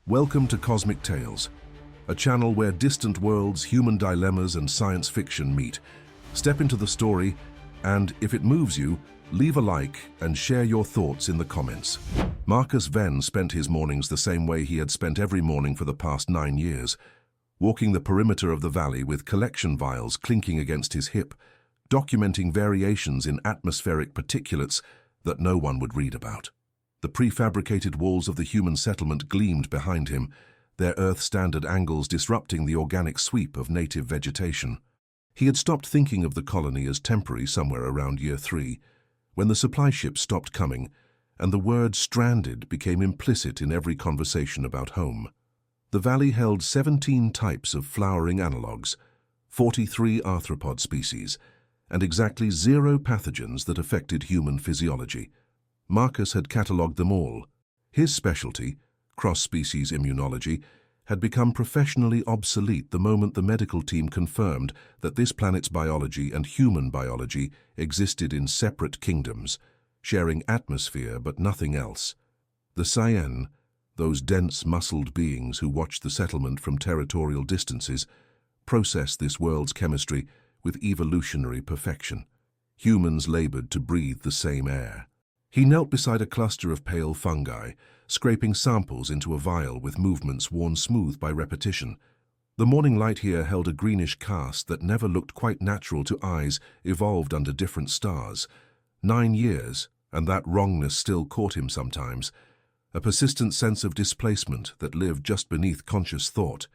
Welcome to Cosmic Tales, a channel where distant worlds, human dilemmas, and science fiction meet. Step into the story, and if it moves you, leave a like and share your thoughts in the comments. Marcus Venn spent his mornings the same way he had spent every morning for the past 9 years, walking the perimeter of the valley with collection vials clinking against his hip, documenting variations in atmospheric particulates that no one would read about. The prefabricated walls of the human settlement gleamed behind him, their Earth-standard angles disrupting the organic sweep of native vegetation. He had stopped thinking of the colony as temporary somewhere around year 3, when the supply ships stopped coming, and the word stranded became implicit in every conversation about home. The valley held 17 types of flowering analogues, 43 arthropod species, and exactly 0 pathogens that affected human physiology. Marcus had catalogued them all. His specialty, cross-species immunology, had become professionally obsolete the moment the medical team confirmed that this planet's biology and human biology existed in separate kingdoms, sharing atmosphere but nothing else. The Sci-HFY, those dense, muscled beings who watched the settlement from territorial distances, processed this world's chemistry with evolutionary perfection. Humans labored to breathe the same air. He knelt beside a cluster of pale fungi, scraping samples into a vial with movements worn smooth by repetition. The morning light here held a greenish cast that never looked quite natural to eyes evolved under different stars. 9 years, and that wrongness still caught him sometimes, a persistent sense of displacement that lived just beneath conscious thought.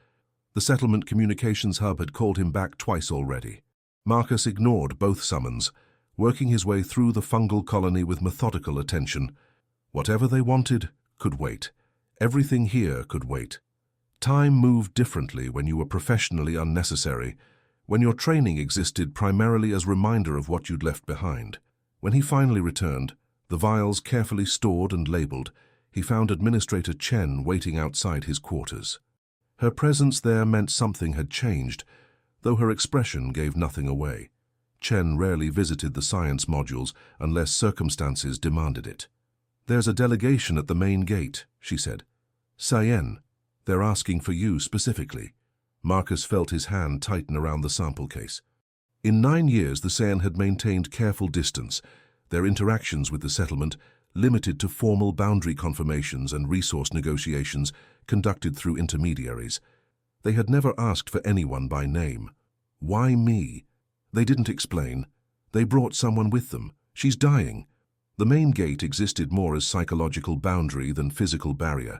The settlement communications hub had called him back twice already. Marcus ignored both summons, working his way through the fungal colony with methodical attention. Whatever they wanted could wait. Everything here could wait. Time moved differently when you were professionally unnecessary, when your training existed primarily as reminder of what you'd left behind. When he finally returned, the vials carefully stored and labeled, he found Administrator Chen waiting outside his quarters. Her presence there meant something had changed, though her expression gave nothing away. Chen rarely visited the science modules unless circumstances demanded it. "There's a delegation at the main gate," she said. "Sci-HFY, they're asking for you specifically." Marcus felt his hand tighten around the sample case. In 9 years, the Sci-HFY had maintained careful distance, their interactions with the settlement limited to formal boundary confirmations and resource negotiations conducted through intermediaries. They had never asked for anyone by name. Why me? They didn't explain. They brought someone with them. She's dying. The main gate existed more as psychological boundary than physical barrier,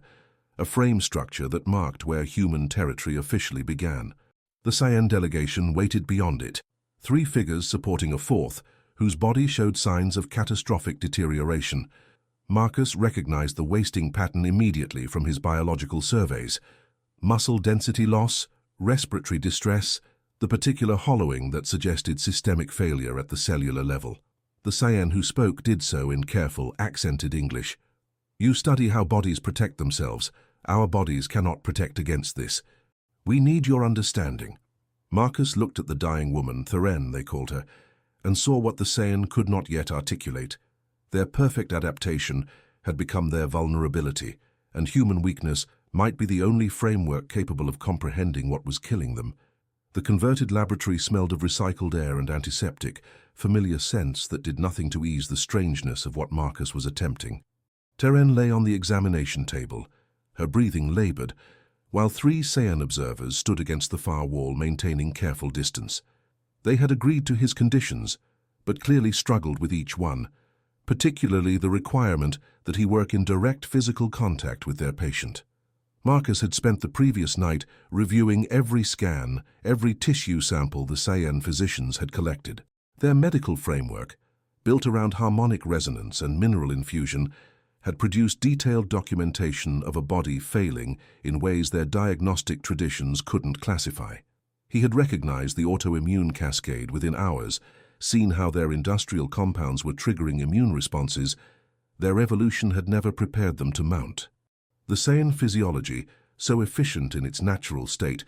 a frame structure that marked where human territory officially began. The Sci-HFY delegation waited beyond it, 3 figures supporting a 4th, whose body showed signs of catastrophic deterioration. Marcus recognized the wasting pattern immediately from his biological surveys. Muscle density loss, respiratory distress, the particular hollowing that suggested systemic failure at the cellular level. The Sci-HFY who spoke did so in careful, accented English. "You study how bodies protect themselves. Our bodies cannot protect against this. We need your understanding." Marcus looked at the dying woman, Theren they called her, and saw what the Sci-HFY could not yet articulate. Their perfect adaptation had become their vulnerability, and human weakness might be the only framework capable of comprehending what was killing them. The converted laboratory smelled of recycled air and antiseptic, familiar scents that did nothing to ease the strangeness of what Marcus was attempting. Theren lay on the examination table, her breathing labored, while 3 Sci-HFY observers stood against the far wall maintaining careful distance. They had agreed to his conditions, but clearly struggled with each one, particularly the requirement that he work in direct physical contact with their patient. Marcus had spent the previous night reviewing every scan, every tissue sample the Sci-HFY physicians had collected. Their medical framework, built around harmonic resonance and mineral infusion, had produced detailed documentation of a body failing in ways their diagnostic traditions couldn't classify. He had recognized the autoimmune cascade within hours, seen how their industrial compounds were triggering immune responses. Their evolution had never prepared them to mount. The Sci-HFY physiology, so efficient in its natural state,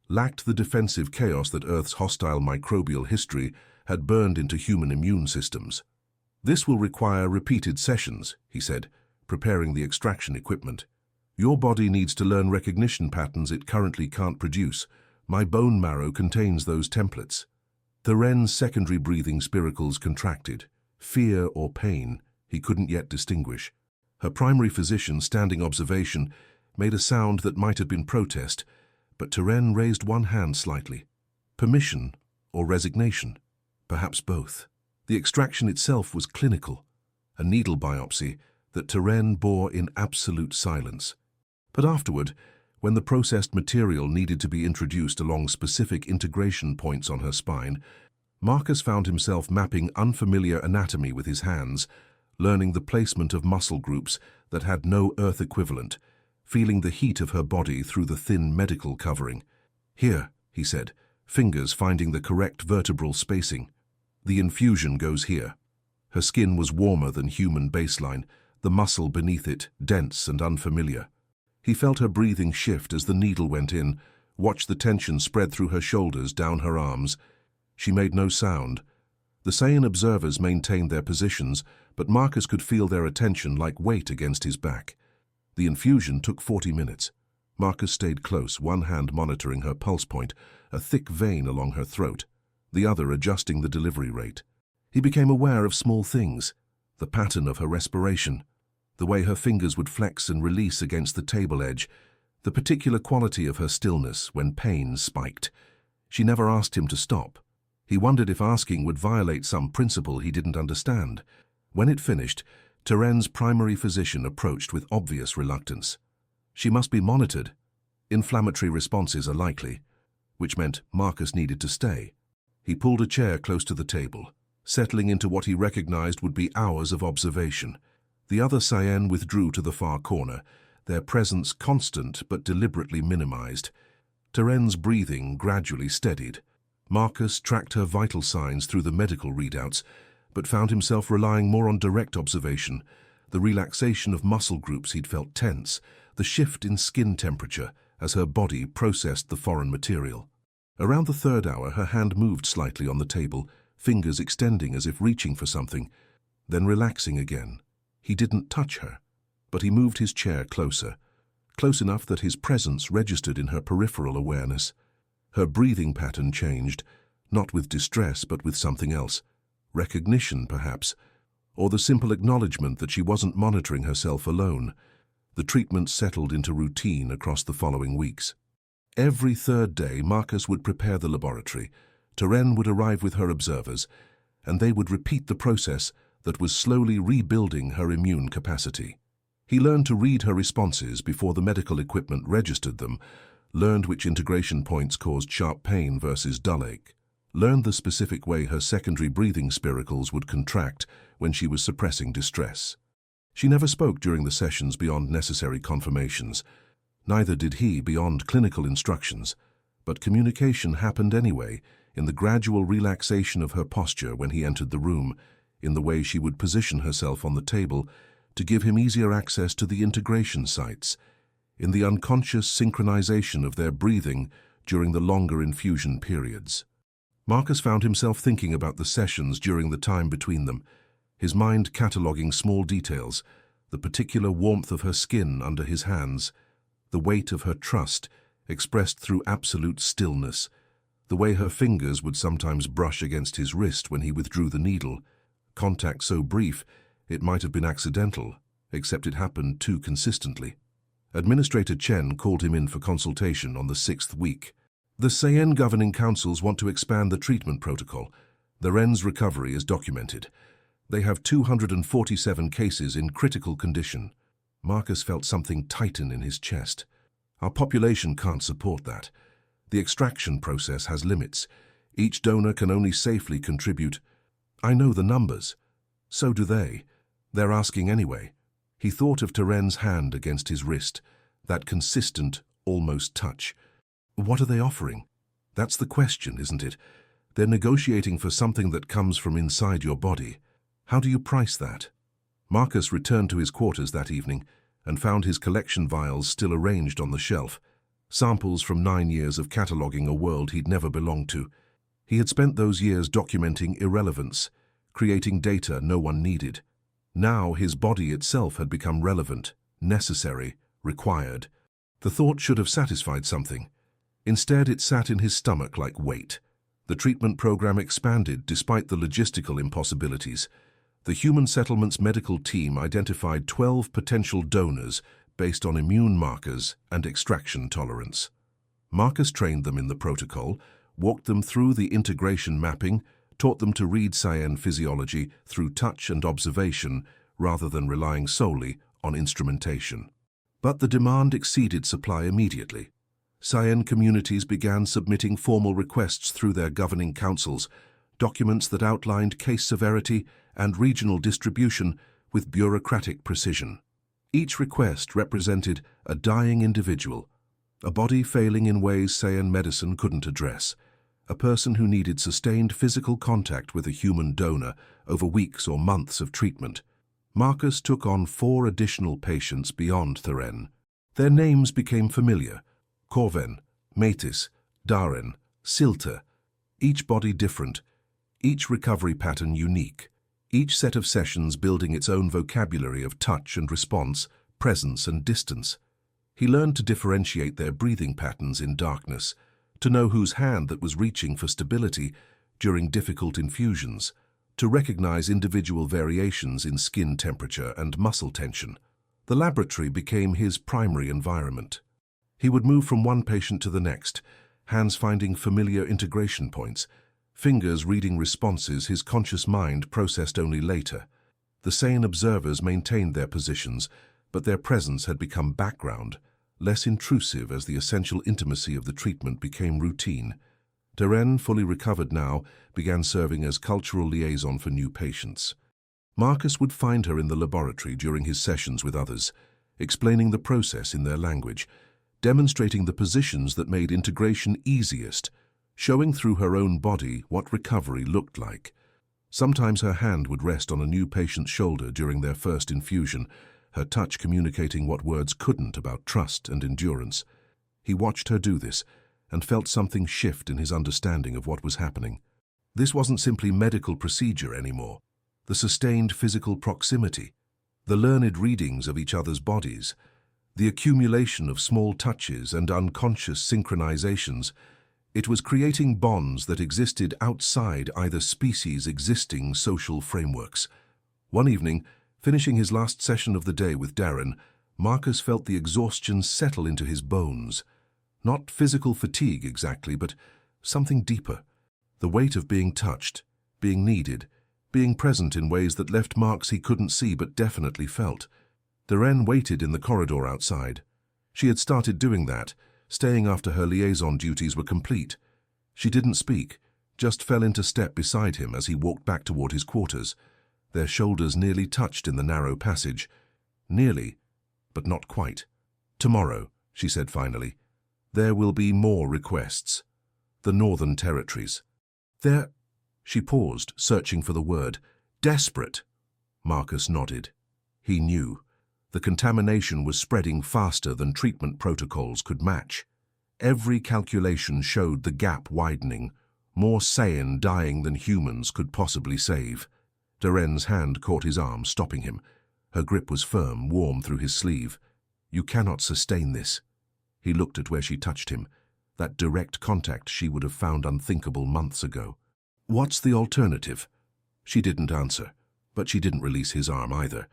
lacked the defensive chaos that Earth's hostile microbial history had burned into human immune systems. "This will require repeated sessions," he said, preparing the extraction equipment. Your body needs to learn recognition patterns it currently can't produce. My bone marrow contains those templates. Theren's secondary breathing spiracles contracted. Fear or pain, he couldn't yet distinguish. Her primary physician, standing observation, made a sound that might have been protest, but Theren raised one hand slightly. Permission or resignation? Perhaps both. The extraction itself was clinical, a needle biopsy that Theren bore in absolute silence. But afterward, when the processed material needed to be introduced along specific integration points on her spine, Marcus found himself mapping unfamiliar anatomy with his hands, learning the placement of muscle groups that had no earth equivalent, feeling the heat of her body through the thin medical covering. Here, he said, fingers finding the correct vertebral spacing. The infusion goes here. Her skin was warmer than human baseline, the muscle beneath it dense and unfamiliar. He felt her breathing shift as the needle went in, watched the tension spread through her shoulders, down her arms. She made no sound. The Saiyan observers maintained their positions, but Marcus could feel their attention like weight against his back. The infusion took 40 minutes. Marcus stayed close, one hand monitoring her pulse point, a thick vein along her throat, the other adjusting the delivery rate. He became aware of small things, the pattern of her respiration, the way her fingers would flex and release against the table edge, the particular quality of her stillness when pain spiked. She never asked him to stop. He wondered if asking would violate some principle he didn't understand. When it finished, Theren's primary physician approached with obvious reluctance. She must be monitored. Inflammatory responses are likely, which meant Marcus needed to stay. He pulled a chair close to the table, settling into what he recognized would be hours of observation. The other Saiyan withdrew to the far corner, their presence constant but deliberately minimized. Theren's breathing gradually steadied. Marcus tracked her vital signs through the medical readouts, but found himself relying more on direct observation, the relaxation of muscle groups he'd felt tense, the shift in skin temperature as her body processed the foreign material. Around the third hour, her hand moved slightly on the table, fingers extending as if reaching for something, then relaxing again. He didn't touch her, but he moved his chair closer, close enough that his presence registered in her peripheral awareness. Her breathing pattern changed, not with distress but with something else. Recognition, perhaps, or the simple acknowledgement that she wasn't monitoring herself alone. The treatment settled into routine across the following weeks. Every third day, Marcus would prepare the laboratory. Theren would arrive with her observers, and they would repeat the process that was slowly rebuilding her immune capacity. He learned to read her responses before the medical equipment registered them, learned which integration points caused sharp pain versus dull ache, learned the specific way her secondary breathing spiracles would contract when she was suppressing distress. She never spoke during the sessions beyond necessary confirmations. Neither did he beyond clinical instructions, but communication happened anyway, in the gradual relaxation of her posture when he entered the room, in the way she would position herself on the table to give him easier access to the integration sites, in the unconscious synchronization of their breathing during the longer infusion periods. Marcus found himself thinking about the sessions during the time between them, his mind cataloguing small details, the particular warmth of her skin under his hands, the weight of her trust expressed through absolute stillness, the way her fingers would sometimes brush against his wrist when he withdrew the needle, contact so brief it might have been accidental, except it happened too consistently. Administrator Chen called him in for consultation on the 6th week. The Saiyan governing councils want to expand the treatment protocol. Theren's recovery is documented. They have 247 cases in critical condition. Marcus felt something tighten in his chest. Our population can't support that. The extraction process has limits. Each donor can only safely contribute. I know the numbers. So do they. They're asking anyway. He thought of Theren's hand against his wrist, that consistent, almost touch. What are they offering? That's the question, isn't it? They're negotiating for something that comes from inside your body. How do you price that? Marcus returned to his quarters that evening and found his collection vials still arranged on the shelf, samples from 9 years of cataloguing a world he'd never belonged to. He had spent those years documenting irrelevance, creating data no one needed. Now his body itself had become relevant, necessary, required. The thought should have satisfied something. Instead, it sat in his stomach like weight. The treatment program expanded despite the logistical impossibilities. The Human Settlements medical team identified 12 potential donors based on immune markers and extraction tolerance. Marcus trained them in the protocol, walked them through the integration mapping, taught them to read Psi-HFY physiology through touch and observation rather than relying solely on instrumentation. But the demand exceeded supply immediately. Psi-HFY communities began submitting formal requests through their governing councils, documents that outlined case severity and regional distribution with bureaucratic precision. Each request represented a dying individual, a body failing in ways Psi-HFY medicine couldn't address, a person who needed sustained physical contact with a human donor over weeks or months of treatment. Marcus took on 4 additional patients beyond Theren. Their names became familiar: Corven, Metis, Daren, Silta, each body different, each recovery pattern unique, each set of sessions building its own vocabulary of touch and response, presence and distance. He learned to differentiate their breathing patterns in darkness, to know whose hand that was reaching for stability during difficult infusions, to recognize individual variations in skin temperature and muscle tension. The laboratory became his primary environment. He would move from one patient to the next, hands finding familiar integration points, fingers reading responses his conscious mind processed only later. The sane observers maintained their positions, but their presence had become background, less intrusive as the essential intimacy of the treatment became routine. Daren, fully recovered now, began serving as cultural liaison for new patients. Marcus would find her in the laboratory during his sessions with others, explaining the process in their language, demonstrating the positions that made integration easiest, showing through her own body what recovery looked like. Sometimes her hand would rest on a new patient's shoulder during their first infusion, her touch communicating what words couldn't about trust and endurance. He watched her do this and felt something shift in his understanding of what was happening. This wasn't simply medical procedure anymore. The sustained physical proximity, the learned readings of each other's bodies, the accumulation of small touches and unconscious synchronizations, it was creating bonds that existed outside either species' existing social frameworks. One evening, finishing his last session of the day with Daren, Marcus felt the exhaustion settle into his bones. Not physical fatigue exactly, but something deeper. The weight of being touched, being needed, being present in ways that left marks he couldn't see but definitely felt. Daren waited in the corridor outside. She had started doing that, staying after her liaison duties were complete. She didn't speak, just fell into step beside him as he walked back toward his quarters. Their shoulders nearly touched in the narrow passage. Nearly, but not quite. "Tomorrow," she said finally, "there will be more requests. The Northern Territories." "They're—" She paused, searching for the word. "Desperate." Marcus nodded. He knew. The contamination was spreading faster than treatment protocols could match. Every calculation showed the gap widening, more Psi-HFY dying than humans could possibly save. Daren's hand caught his arm, stopping him. Her grip was firm, warm through his sleeve. "You cannot sustain this." He looked at where she touched him, that direct contact she would have found unthinkable months ago. "What's the alternative?" She didn't answer, but she didn't release his arm either.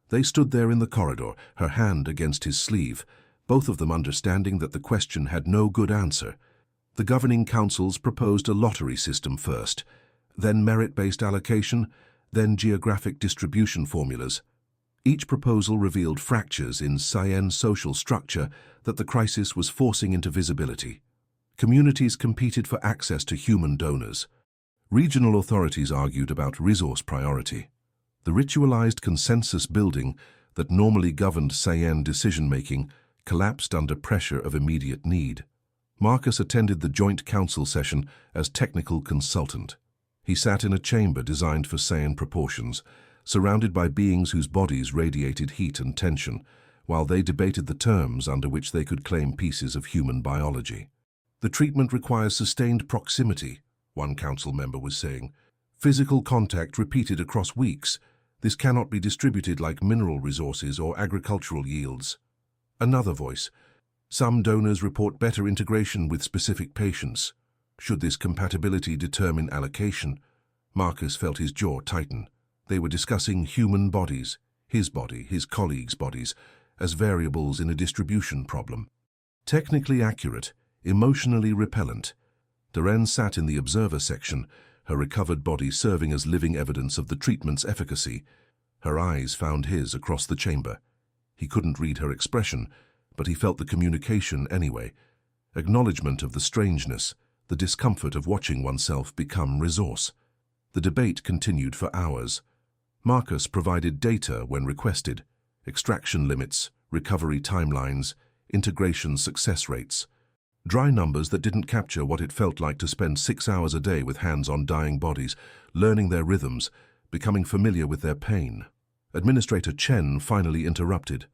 They stood there in the corridor, her hand against his sleeve, both of them understanding that the question had no good answer. The governing councils proposed a lottery system first, then merit-based allocation, then geographic distribution formulas. Each proposal revealed fractures in Psi-HFY's social structure that the crisis was forcing into visibility. Communities competed for access to human donors. Regional authorities argued about resource priority. The ritualized consensus building that normally governed Psi-HFY decision-making collapsed under pressure of immediate need. Marcus attended the joint council session as technical consultant. He sat in a chamber designed for Psi-HFY proportions, surrounded by beings whose bodies radiated heat and tension, while they debated the terms under which they could claim pieces of human biology. "The treatment requires sustained proximity," one council member was saying. "Physical contact repeated across weeks. This cannot be distributed like mineral resources or agricultural yields." Another voice. Some donors report better integration with specific patients. Should this compatibility determine allocation? Marcus felt his jaw tighten. They were discussing human bodies, his body, his colleagues' bodies, as variables in a distribution problem. Technically accurate, emotionally repellent. Darren sat in the observer section, her recovered body serving as living evidence of the treatment's efficacy. Her eyes found his across the chamber. He couldn't read her expression, but he felt the communication anyway. Acknowledgement of the strangeness, the discomfort of watching oneself become resource. The debate continued for hours. Marcus provided data when requested: extraction limits, recovery timelines, integration success rates. Dry numbers that didn't capture what it felt like to spend 6 hours a day with hands on dying bodies, learning their rhythms, becoming familiar with their pain. Administrator Chen finally interrupted.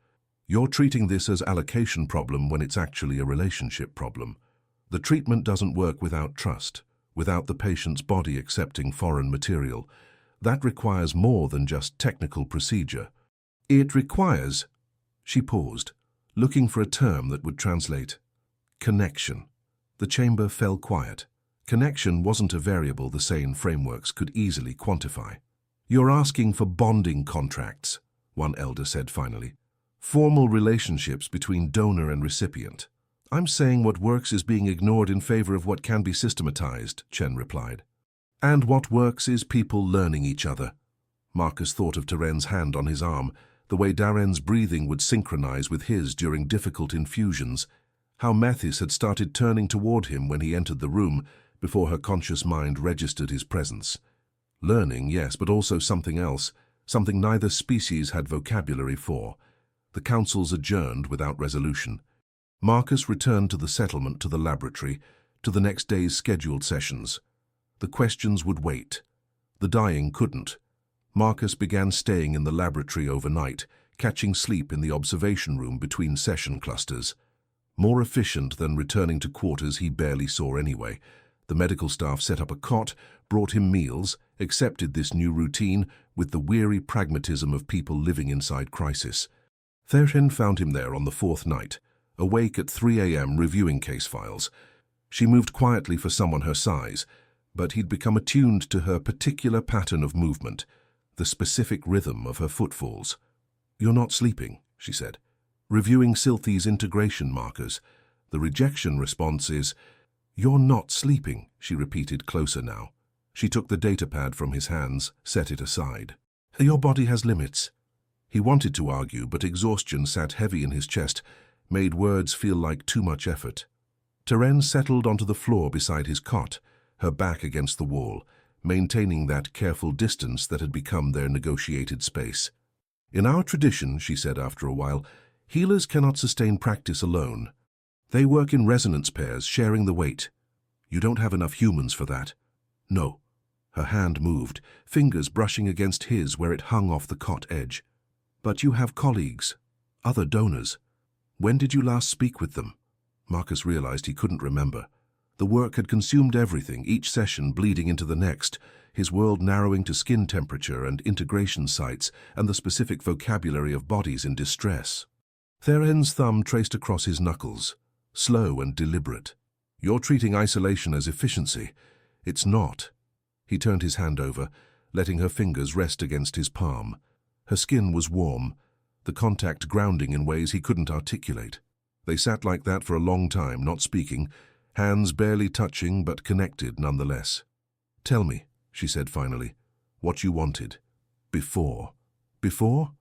"You're treating this as allocation problem when it's actually a relationship problem. The treatment doesn't work without trust, without the patient's body accepting foreign material. That requires more than just technical procedure. It requires..." She paused, looking for a term that would translate. Connection. The chamber fell quiet. Connection wasn't a variable the sane frameworks could easily quantify. "You're asking for bonding contracts," one elder said finally. "Formal relationships between donor and recipient." "I'm saying what works is being ignored in favor of what can be systematized," Chen replied. "And what works is people learning each other." Marcus thought of Darren's hand on his arm, the way Darren's breathing would synchronize with his during difficult infusions, how Mathis had started turning toward him when he entered the room before her conscious mind registered his presence. Learning, yes, but also something else, something neither species had vocabulary for. The councils adjourned without resolution. Marcus returned to the settlement, to the laboratory, to the next day's scheduled sessions. The questions would wait. The dying couldn't. Marcus began staying in the laboratory overnight, catching sleep in the observation room between session clusters. More efficient than returning to quarters he barely saw anyway. The medical staff set up a cot, brought him meals, accepted this new routine with the weary pragmatism of people living inside crisis. Thershen found him there on the 4th night, awake at 3 a.m. reviewing case files. She moved quietly for someone her size, but he'd become attuned to her particular pattern of movement, the specific rhythm of her footfalls. "You're not sleeping," she said. "Reviewing Silthy's integration markers. The rejection response is..." "You're not sleeping," she repeated, closer now. She took the datapad from his hands, set it aside. "Your body has limits." He wanted to argue, but exhaustion sat heavy in his chest, made words feel like too much effort. Darren settled onto the floor beside his cot, her back against the wall, maintaining that careful distance that had become their negotiated space. "In our tradition," she said after a while, "healers cannot sustain practice alone. They work in resonance pairs, sharing the weight. You don't have enough humans for that." "No." Her hand moved, fingers brushing against his where it hung off the cot edge. "But you have colleagues, other donors. When did you last speak with them?" Marcus realized he couldn't remember. The work had consumed everything, each session bleeding into the next, his world narrowing to skin temperature and integration sites and the specific vocabulary of bodies in distress. Theren's thumb traced across his knuckles, slow and deliberate. "You're treating isolation as efficiency. It's not." He turned his hand over, letting her fingers rest against his palm. Her skin was warm, the contact grounding in ways he couldn't articulate. They sat like that for a long time, not speaking, hands barely touching but connected nonetheless. "Tell me," she said finally, "what you wanted. Before. Before?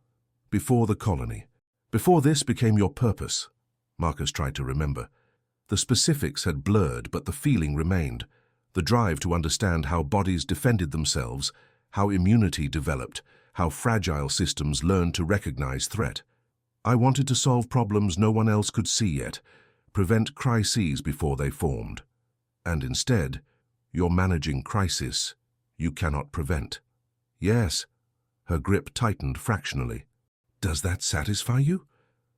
Before the colony. Before this became your purpose." Marcus tried to remember. The specifics had blurred, but the feeling remained. The drive to understand how bodies defended themselves, how immunity developed, how fragile systems learned to recognize threat. "I wanted to solve problems no one else could see yet, prevent crises before they formed. And instead, you're managing crisis you cannot prevent." "Yes." Her grip tightened fractionally. "Does that satisfy you?"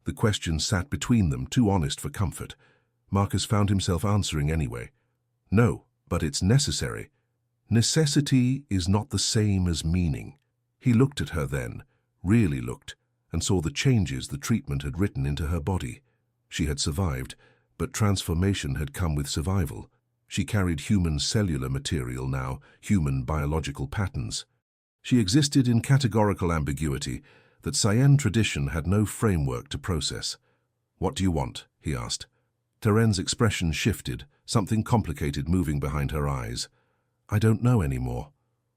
The question sat between them, too honest for comfort. Marcus found himself answering anyway. "No, but it's necessary." "Necessity is not the same as meaning." He looked at her then, really looked, and saw the changes the treatment had written into her body. She had survived, but transformation had come with survival. She carried human cellular material now, human biological patterns. She existed in categorical ambiguity that Science tradition had no framework to process. "What do you want?" he asked. Teren's expression shifted, something complicated moving behind her eyes. "I don't know anymore.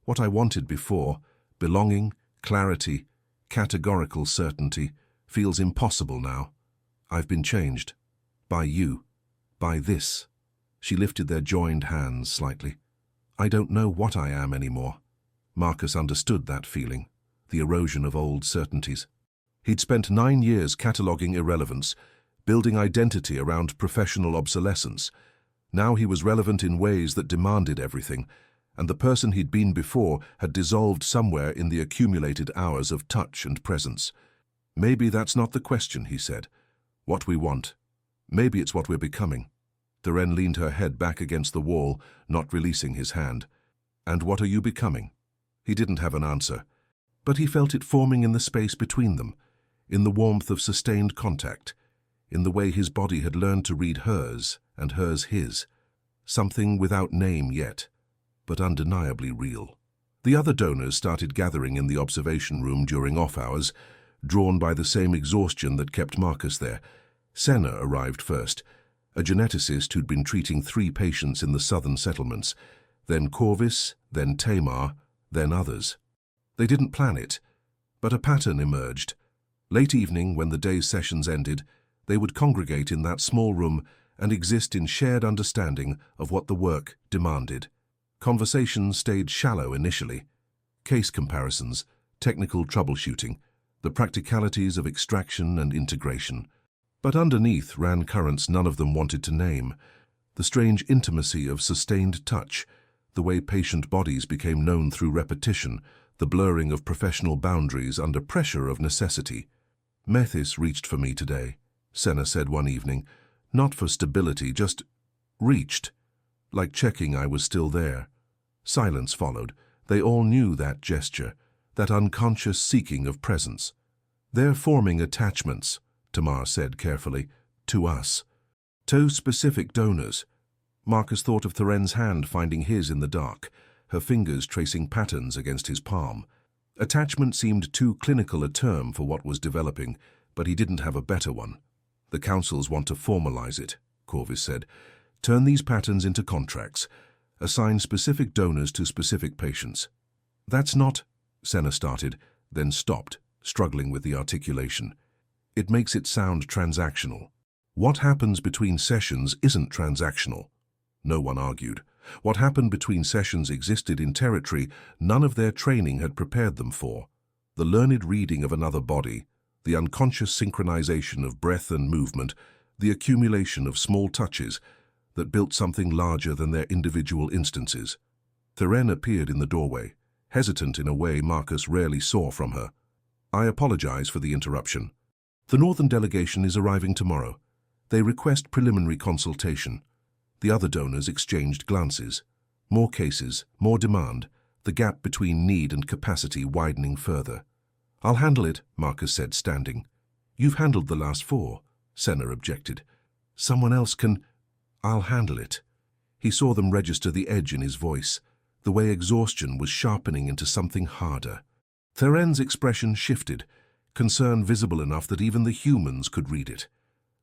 What I wanted before, belonging, clarity, categorical certainty, feels impossible now. I've been changed. By you. By this." She lifted their joined hands slightly. "I don't know what I am anymore." Marcus understood that feeling, the erosion of old certainties. He'd spent 9 years cataloguing irrelevance, building identity around professional obsolescence. Now he was relevant in ways that demanded everything, and the person he'd been before had dissolved somewhere in the accumulated hours of touch and presence. "Maybe that's not the question," he said. "What we want. Maybe it's what we're becoming." Teren leaned her head back against the wall, not releasing his hand. "And what are you becoming?" He didn't have an answer, but he felt it forming in the space between them, in the warmth of sustained contact, in the way his body had learned to read hers and hers his. Something without name yet, but undeniably real. The other donors started gathering in the observation room during off hours, drawn by the same exhaustion that kept Marcus there. Senna arrived first, a geneticist who'd been treating 3 patients in the southern settlements, then Corvus, then Tamar, then others. They didn't plan it, but a pattern emerged. Late evening, when the day's sessions ended, they would congregate in that small room and exist in shared understanding of what the work demanded. Conversations stayed shallow initially. Case comparisons, technical troubleshooting, the practicalities of extraction and integration. But underneath ran currents none of them wanted to name. The strange intimacy of sustained touch, the way patient bodies became known through repetition, the blurring of professional boundaries under pressure of necessity. "Methys reached for me today," Senna said one evening. "Not for stability, just reached, like checking I was still there." Silence followed. They all knew that gesture, that unconscious seeking of presence. "They're forming attachments," Tamar said carefully, "to us. To specific donors." Marcus thought of Theren's hand finding his in the dark, her fingers tracing patterns against his palm. Attachment seemed too clinical a term for what was developing, but he didn't have a better one. "The councils want to formalize it," Corvus said. "Turn these patterns into contracts. Assign specific donors to specific patients." "That's not," Senna started, then stopped, struggling with the articulation. "It makes it sound transactional." "What happens between sessions isn't transactional." No one argued. What happened between sessions existed in territory none of their training had prepared them for. The learned reading of another body, the unconscious synchronization of breath and movement, the accumulation of small touches that built something larger than their individual instances. Theren appeared in the doorway, hesitant in a way Marcus rarely saw from her. "I apologize for the interruption. The Northern delegation is arriving tomorrow. They request preliminary consultation." The other donors exchanged glances. More cases, more demand, the gap between need and capacity widening further. "I'll handle it," Marcus said, standing. "You've handled the last 4, Senna objected. "Someone else can—" "I'll handle it." He saw them register the edge in his voice, the way exhaustion was sharpening into something harder. Theren's expression shifted, concern visible enough that even the humans could read it.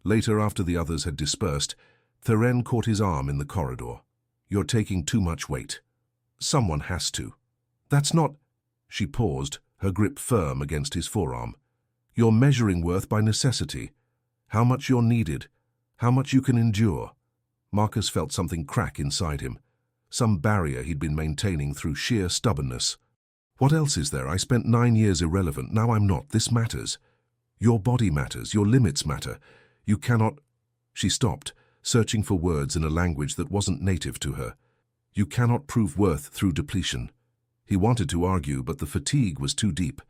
Later, after the others had dispersed, Theren caught his arm in the corridor. "You're taking too much weight. Someone has to." "That's not—" She paused, her grip firm against his forearm. "You're measuring worth by necessity. How much you're needed, how much you can endure." Marcus felt something crack inside him, some barrier he'd been maintaining through sheer stubbornness. "What else is there? I spent 9 years irrelevant, now I'm not. This matters. Your body matters, your limits matter. You cannot—" She stopped, searching for words in a language that wasn't native to her. "You cannot prove worth through depletion." He wanted to argue, but the fatigue was too deep.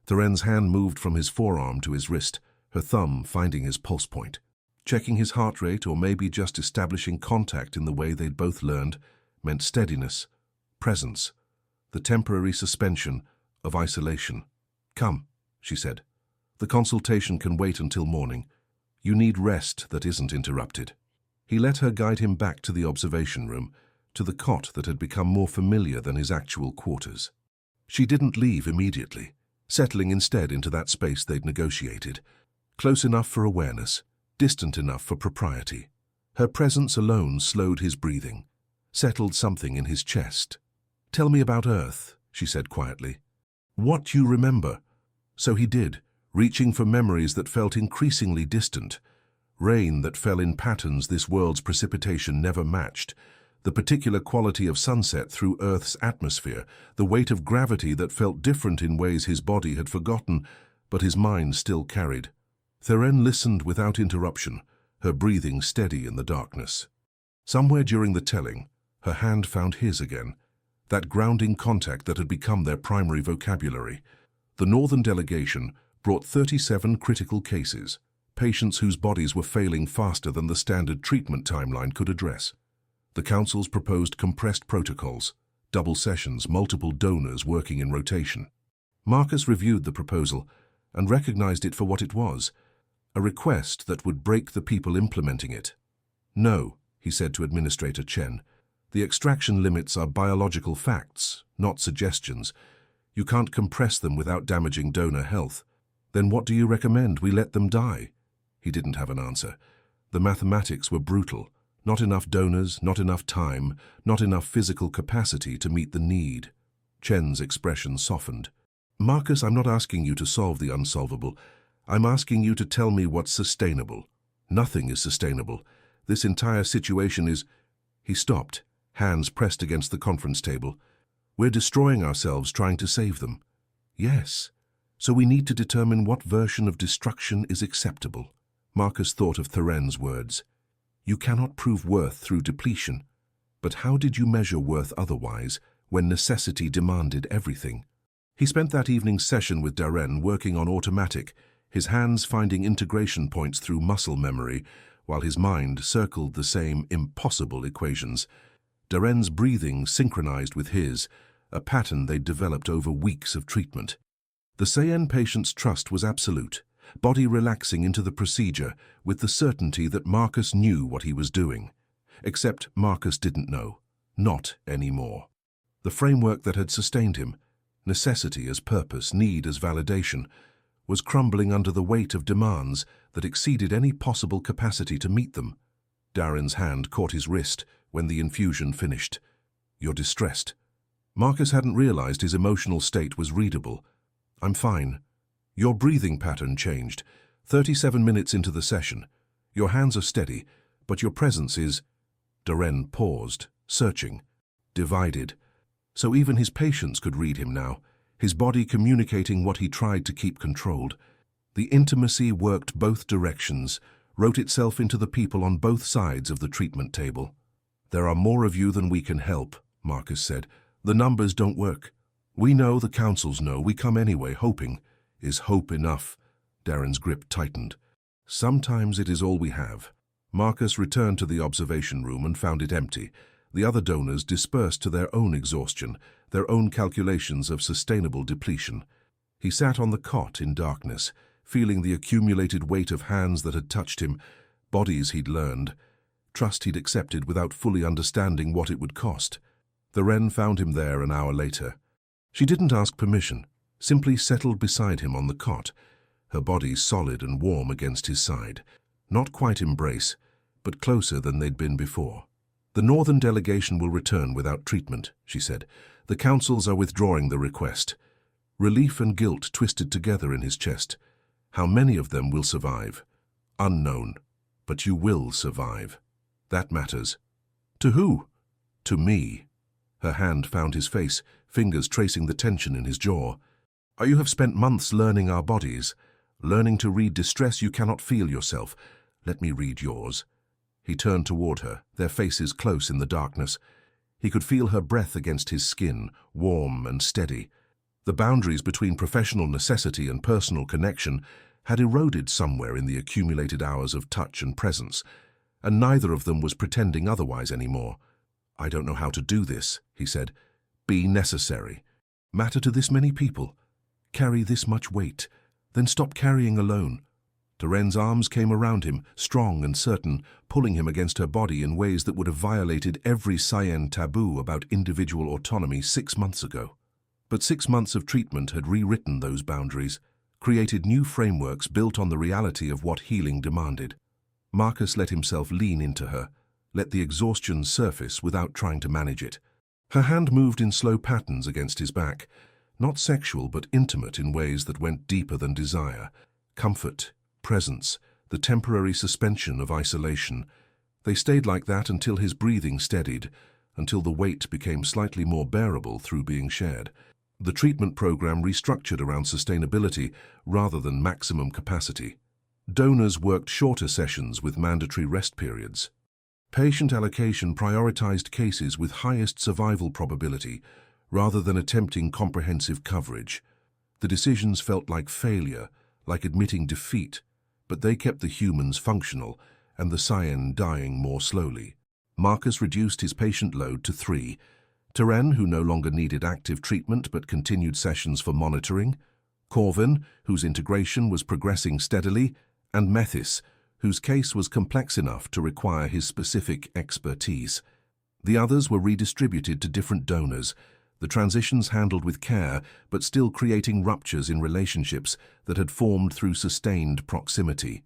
Theren's hand moved from his forearm to his wrist, her thumb finding his pulse point. Checking his heart rate, or maybe just establishing contact in the way they'd both learned, meant steadiness, presence, the temporary suspension of isolation. "Come," she said. The consultation can wait until morning. You need rest that isn't interrupted. He let her guide him back to the observation room, to the cot that had become more familiar than his actual quarters. She didn't leave immediately, settling instead into that space they'd negotiated, close enough for awareness, distant enough for propriety. Her presence alone slowed his breathing, settled something in his chest. "Tell me about Earth," she said quietly. "What you remember." So he did, reaching for memories that felt increasingly distant. Rain that fell in patterns this world's precipitation never matched, the particular quality of sunset through Earth's atmosphere, the weight of gravity that felt different in ways his body had forgotten, but his mind still carried. Theren listened without interruption, her breathing steady in the darkness. Somewhere during the telling, her hand found his again, that grounding contact that had become their primary vocabulary. The Northern delegation brought 37 critical cases, patients whose bodies were failing faster than the standard treatment timeline could address. The Council's proposed compressed protocols, double sessions, multiple donors working in rotation. Marcus reviewed the proposal and recognized it for what it was, a request that would break the people implementing it. "No," he said to Administrator Chen, "the extraction limits are biological facts, not suggestions. You can't compress them without damaging donor health. Then what do you recommend? We let them die?" He didn't have an answer. The mathematics were brutal. Not enough donors, not enough time, not enough physical capacity to meet the need. Chen's expression softened. "Marcus, I'm not asking you to solve the unsolvable. I'm asking you to tell me what's sustainable. Nothing is sustainable. This entire situation is—" He stopped, hands pressed against the conference table. "We're destroying ourselves trying to save them." "Yes. So we need to determine what version of destruction is acceptable." Marcus thought of Theren's words. "You cannot prove worth through depletion. But how did you measure worth otherwise, when necessity demanded everything?" He spent that evening's session with Darren working on automatic, his hands finding integration points through muscle memory, while his mind circled the same impossible equations. Darren's breathing synchronized with his, a pattern they'd developed over weeks of treatment. The Saiyan patient's trust was absolute, body relaxing into the procedure with the certainty that Marcus knew what he was doing. Except Marcus didn't know. Not anymore. The framework that had sustained him, necessity as purpose, need as validation, was crumbling under the weight of demands that exceeded any possible capacity to meet them. Darren's hand caught his wrist when the infusion finished. "You're distressed." Marcus hadn't realized his emotional state was readable. "I'm fine." Your breathing pattern changed. 37 minutes into the session. Your hands are steady, but your presence is— Darren paused, searching, divided. So even his patients could read him now, his body communicating what he tried to keep controlled. The intimacy worked both directions, wrote itself into the people on both sides of the treatment table. "There are more of you than we can help," Marcus said. "The numbers don't work. We know, the councils know, we come anyway, hoping." "Is hope enough?" Darren's grip tightened. "Sometimes it is all we have." Marcus returned to the observation room and found it empty. The other donors dispersed to their own exhaustion, their own calculations of sustainable depletion. He sat on the cot in darkness, feeling the accumulated weight of hands that had touched him, bodies he'd learned, trust he'd accepted without fully understanding what it would cost. The Wren found him there an hour later. She didn't ask permission, simply settled beside him on the cot, her body solid and warm against his side. Not quite embrace, but closer than they'd been before. "The Northern delegation will return without treatment," she said. "The councils are withdrawing the request." Relief and guilt twisted together in his chest. How many of them will survive? Unknown. But you will survive. That matters. To who? To me. Her hand found his face, fingers tracing the tension in his jaw. "You have spent months learning our bodies, learning to read distress you cannot feel yourself. Let me read yours." He turned toward her, their faces close in the darkness. He could feel her breath against his skin, warm and steady. The boundaries between professional necessity and personal connection had eroded somewhere in the accumulated hours of touch and presence, and neither of them was pretending otherwise anymore. "I don't know how to do this," he said. "Be necessary. Matter to this many people. Carry this much weight. Then stop carrying alone. Teren's arms came around him, strong and certain, pulling him against her body in ways that would have violated every Science taboo about individual autonomy 6 months ago. But 6 months of treatment had rewritten those boundaries, created new frameworks built on the reality of what healing demanded. Marcus let himself lean into her, let the exhaustion surface without trying to manage it. Her hand moved in slow patterns against his back, not sexual but intimate in ways that went deeper than desire. Comfort, presence, the temporary suspension of isolation. They stayed like that until his breathing steadied, until the weight became slightly more bearable through being shared. The treatment program restructured around sustainability rather than maximum capacity. Donors worked shorter sessions with mandatory rest periods. Patient allocation prioritized cases with highest survival probability rather than attempting comprehensive coverage. The decisions felt like failure, like admitting defeat, but they kept the humans functional and the Science dying more slowly. Marcus reduced his patient load to 3. Teren, who no longer needed active treatment but continued sessions for monitoring, Corvin, whose integration was progressing steadily, and Methys, whose case was complex enough to require his specific expertise. The others were redistributed to different donors, the transitions handled with care but still creating ruptures in relationships that had formed through sustained proximity.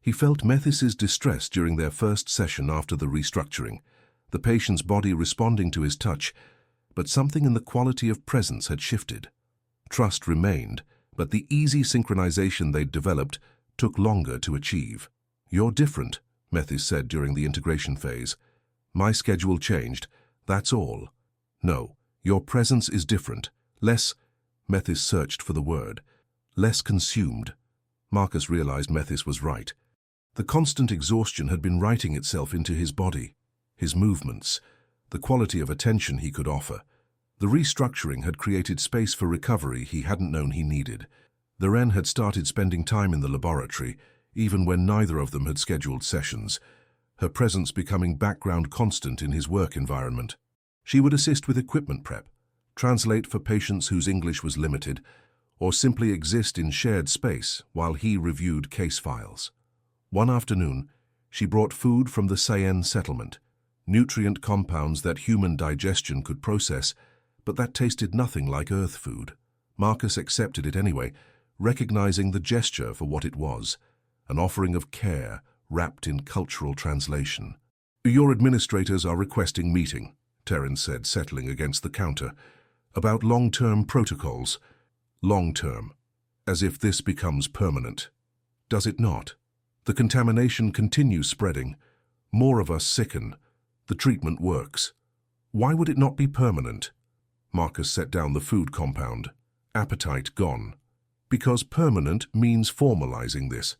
He felt Methys's distress during their first session after the restructuring, the patient's body responding to his touch, but something in the quality of presence had shifted. Trust remained, but the easy synchronization they'd developed took longer to achieve. "You're different," Methys said during the integration phase. "My schedule changed, that's all." "No, your presence is different. Less," Methys searched for the word, "less consumed." Marcus realized Methys was right. The constant exhaustion had been writing itself into his body, his movements, the quality of attention he could offer. The restructuring had created space for recovery he hadn't known he needed. The Wren had started spending time in the laboratory, even when neither of them had scheduled sessions, her presence becoming background constant in his work environment. She would assist with equipment prep, translate for patients whose English was limited, or simply exist in shared space while he reviewed case files. One afternoon, she brought food from the Science settlement, nutrient compounds that human digestion could process, but that tasted nothing like Earth food. Marcus accepted it anyway, recognizing the gesture for what it was, an offering of care wrapped in cultural translation. "Your administrators are requesting meeting," Teren said, settling against the counter, "about long-term protocols." Long-term, as if this becomes permanent. Does it not? The contamination continues spreading. More of us sicken. The treatment works. Why would it not be permanent? Marcus set down the food compound. Appetite gone. Because permanent means formalizing this.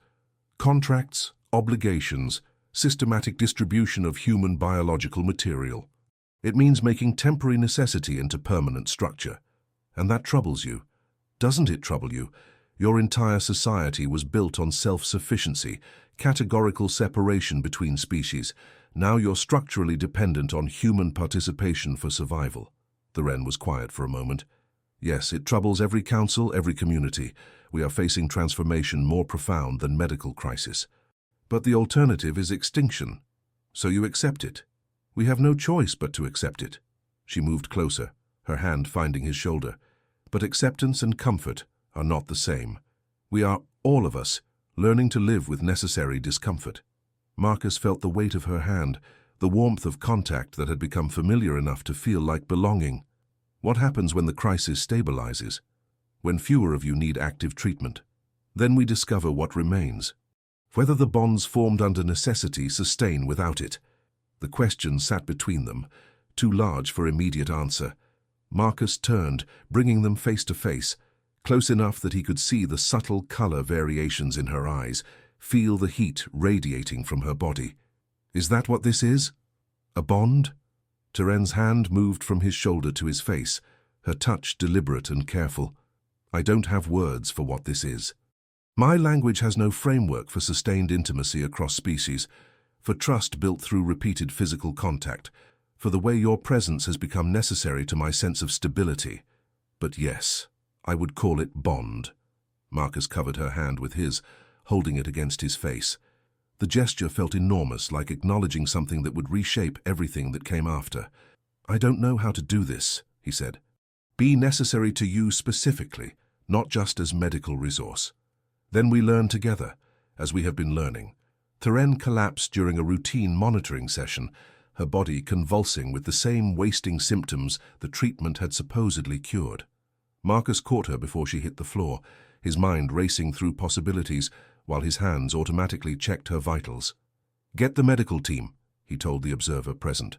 Contracts, obligations, systematic distribution of human biological material. It means making temporary necessity into permanent structure. And that troubles you. Doesn't it trouble you? Your entire society was built on self-sufficiency, categorical separation between species. Now you're structurally dependent on human participation for survival. The Wren was quiet for a moment. Yes, it troubles every council, every community. We are facing transformation more profound than medical crisis. But the alternative is extinction. So you accept it. We have no choice but to accept it. She moved closer, her hand finding his shoulder. But acceptance and comfort are not the same. We are, all of us, learning to live with necessary discomfort. Marcus felt the weight of her hand, the warmth of contact that had become familiar enough to feel like belonging. What happens when the crisis stabilizes? When fewer of you need active treatment? Then we discover what remains. Whether the bonds formed under necessity sustain without it. The question sat between them, too large for immediate answer. Marcus turned, bringing them face to face, close enough that he could see the subtle color variations in her eyes, feel the heat radiating from her body. Is that what this is? A bond? Teren's hand moved from his shoulder to his face, her touch deliberate and careful. I don't have words for what this is. My language has no framework for sustained intimacy across species, for trust built through repeated physical contact, for the way your presence has become necessary to my sense of stability. But yes, I would call it bond. Marcus covered her hand with his, holding it against his face. The gesture felt enormous, like acknowledging something that would reshape everything that came after. "I don't know how to do this," he said. "Be necessary to you specifically, not just as medical resource. Then we learn together, as we have been learning." Theren collapsed during a routine monitoring session, her body convulsing with the same wasting symptoms the treatment had supposedly cured. Marcus caught her before she hit the floor, his mind racing through possibilities while his hands automatically checked her vitals. "Get the medical team," he told the observer present.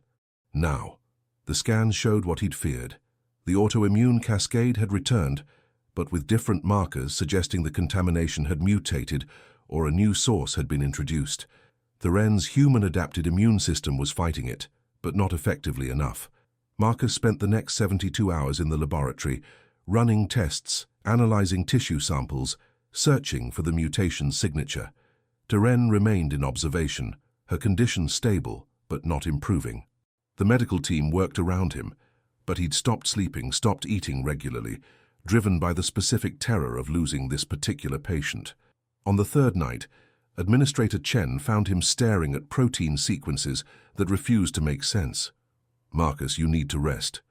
Now. The scans showed what he'd feared. The autoimmune cascade had returned, but with different markers suggesting the contamination had mutated or a new source had been introduced. Theren's human-adapted immune system was fighting it, but not effectively enough. Marcus spent the next 72 hours in the laboratory, running tests, analyzing tissue samples, searching for the mutation signature. Theren remained in observation, her condition stable, but not improving. The medical team worked around him, but he'd stopped sleeping, stopped eating regularly, driven by the specific terror of losing this particular patient. On the third night, Administrator Chen found him staring at protein sequences that refused to make sense. "Marcus, you need to rest.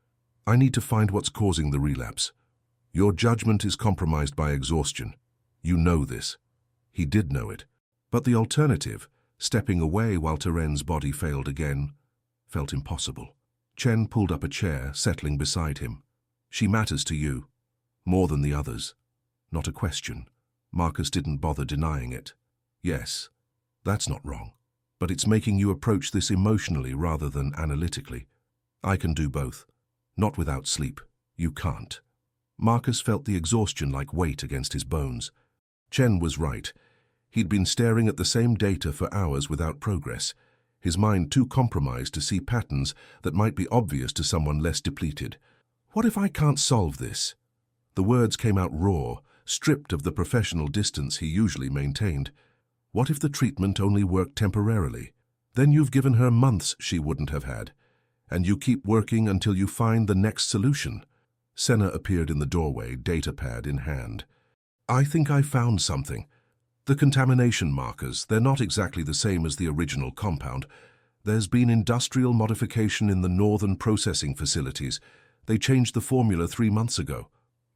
I need to find what's causing the relapse. Your judgment is compromised by exhaustion. You know this." He did know it. But the alternative, stepping away while Theren's body failed again, felt impossible. Chen pulled up a chair, settling beside him. "She matters to you, more than the others." Not a question. Marcus didn't bother denying it. "Yes, that's not wrong. But it's making you approach this emotionally rather than analytically. I can do both. Not without sleep. You can't." Marcus felt the exhaustion like weight against his bones. Chen was right. He'd been staring at the same data for hours without progress, his mind too compromised to see patterns that might be obvious to someone less depleted. "What if I can't solve this?" The words came out raw, stripped of the professional distance he usually maintained. "What if the treatment only worked temporarily? Then you've given her months she wouldn't have had, and you keep working until you find the next solution." Senna appeared in the doorway, datapad in hand. "I think I found something. The contamination markers, they're not exactly the same as the original compound. There's been industrial modification in the northern processing facilities. They changed the formula 3 months ago."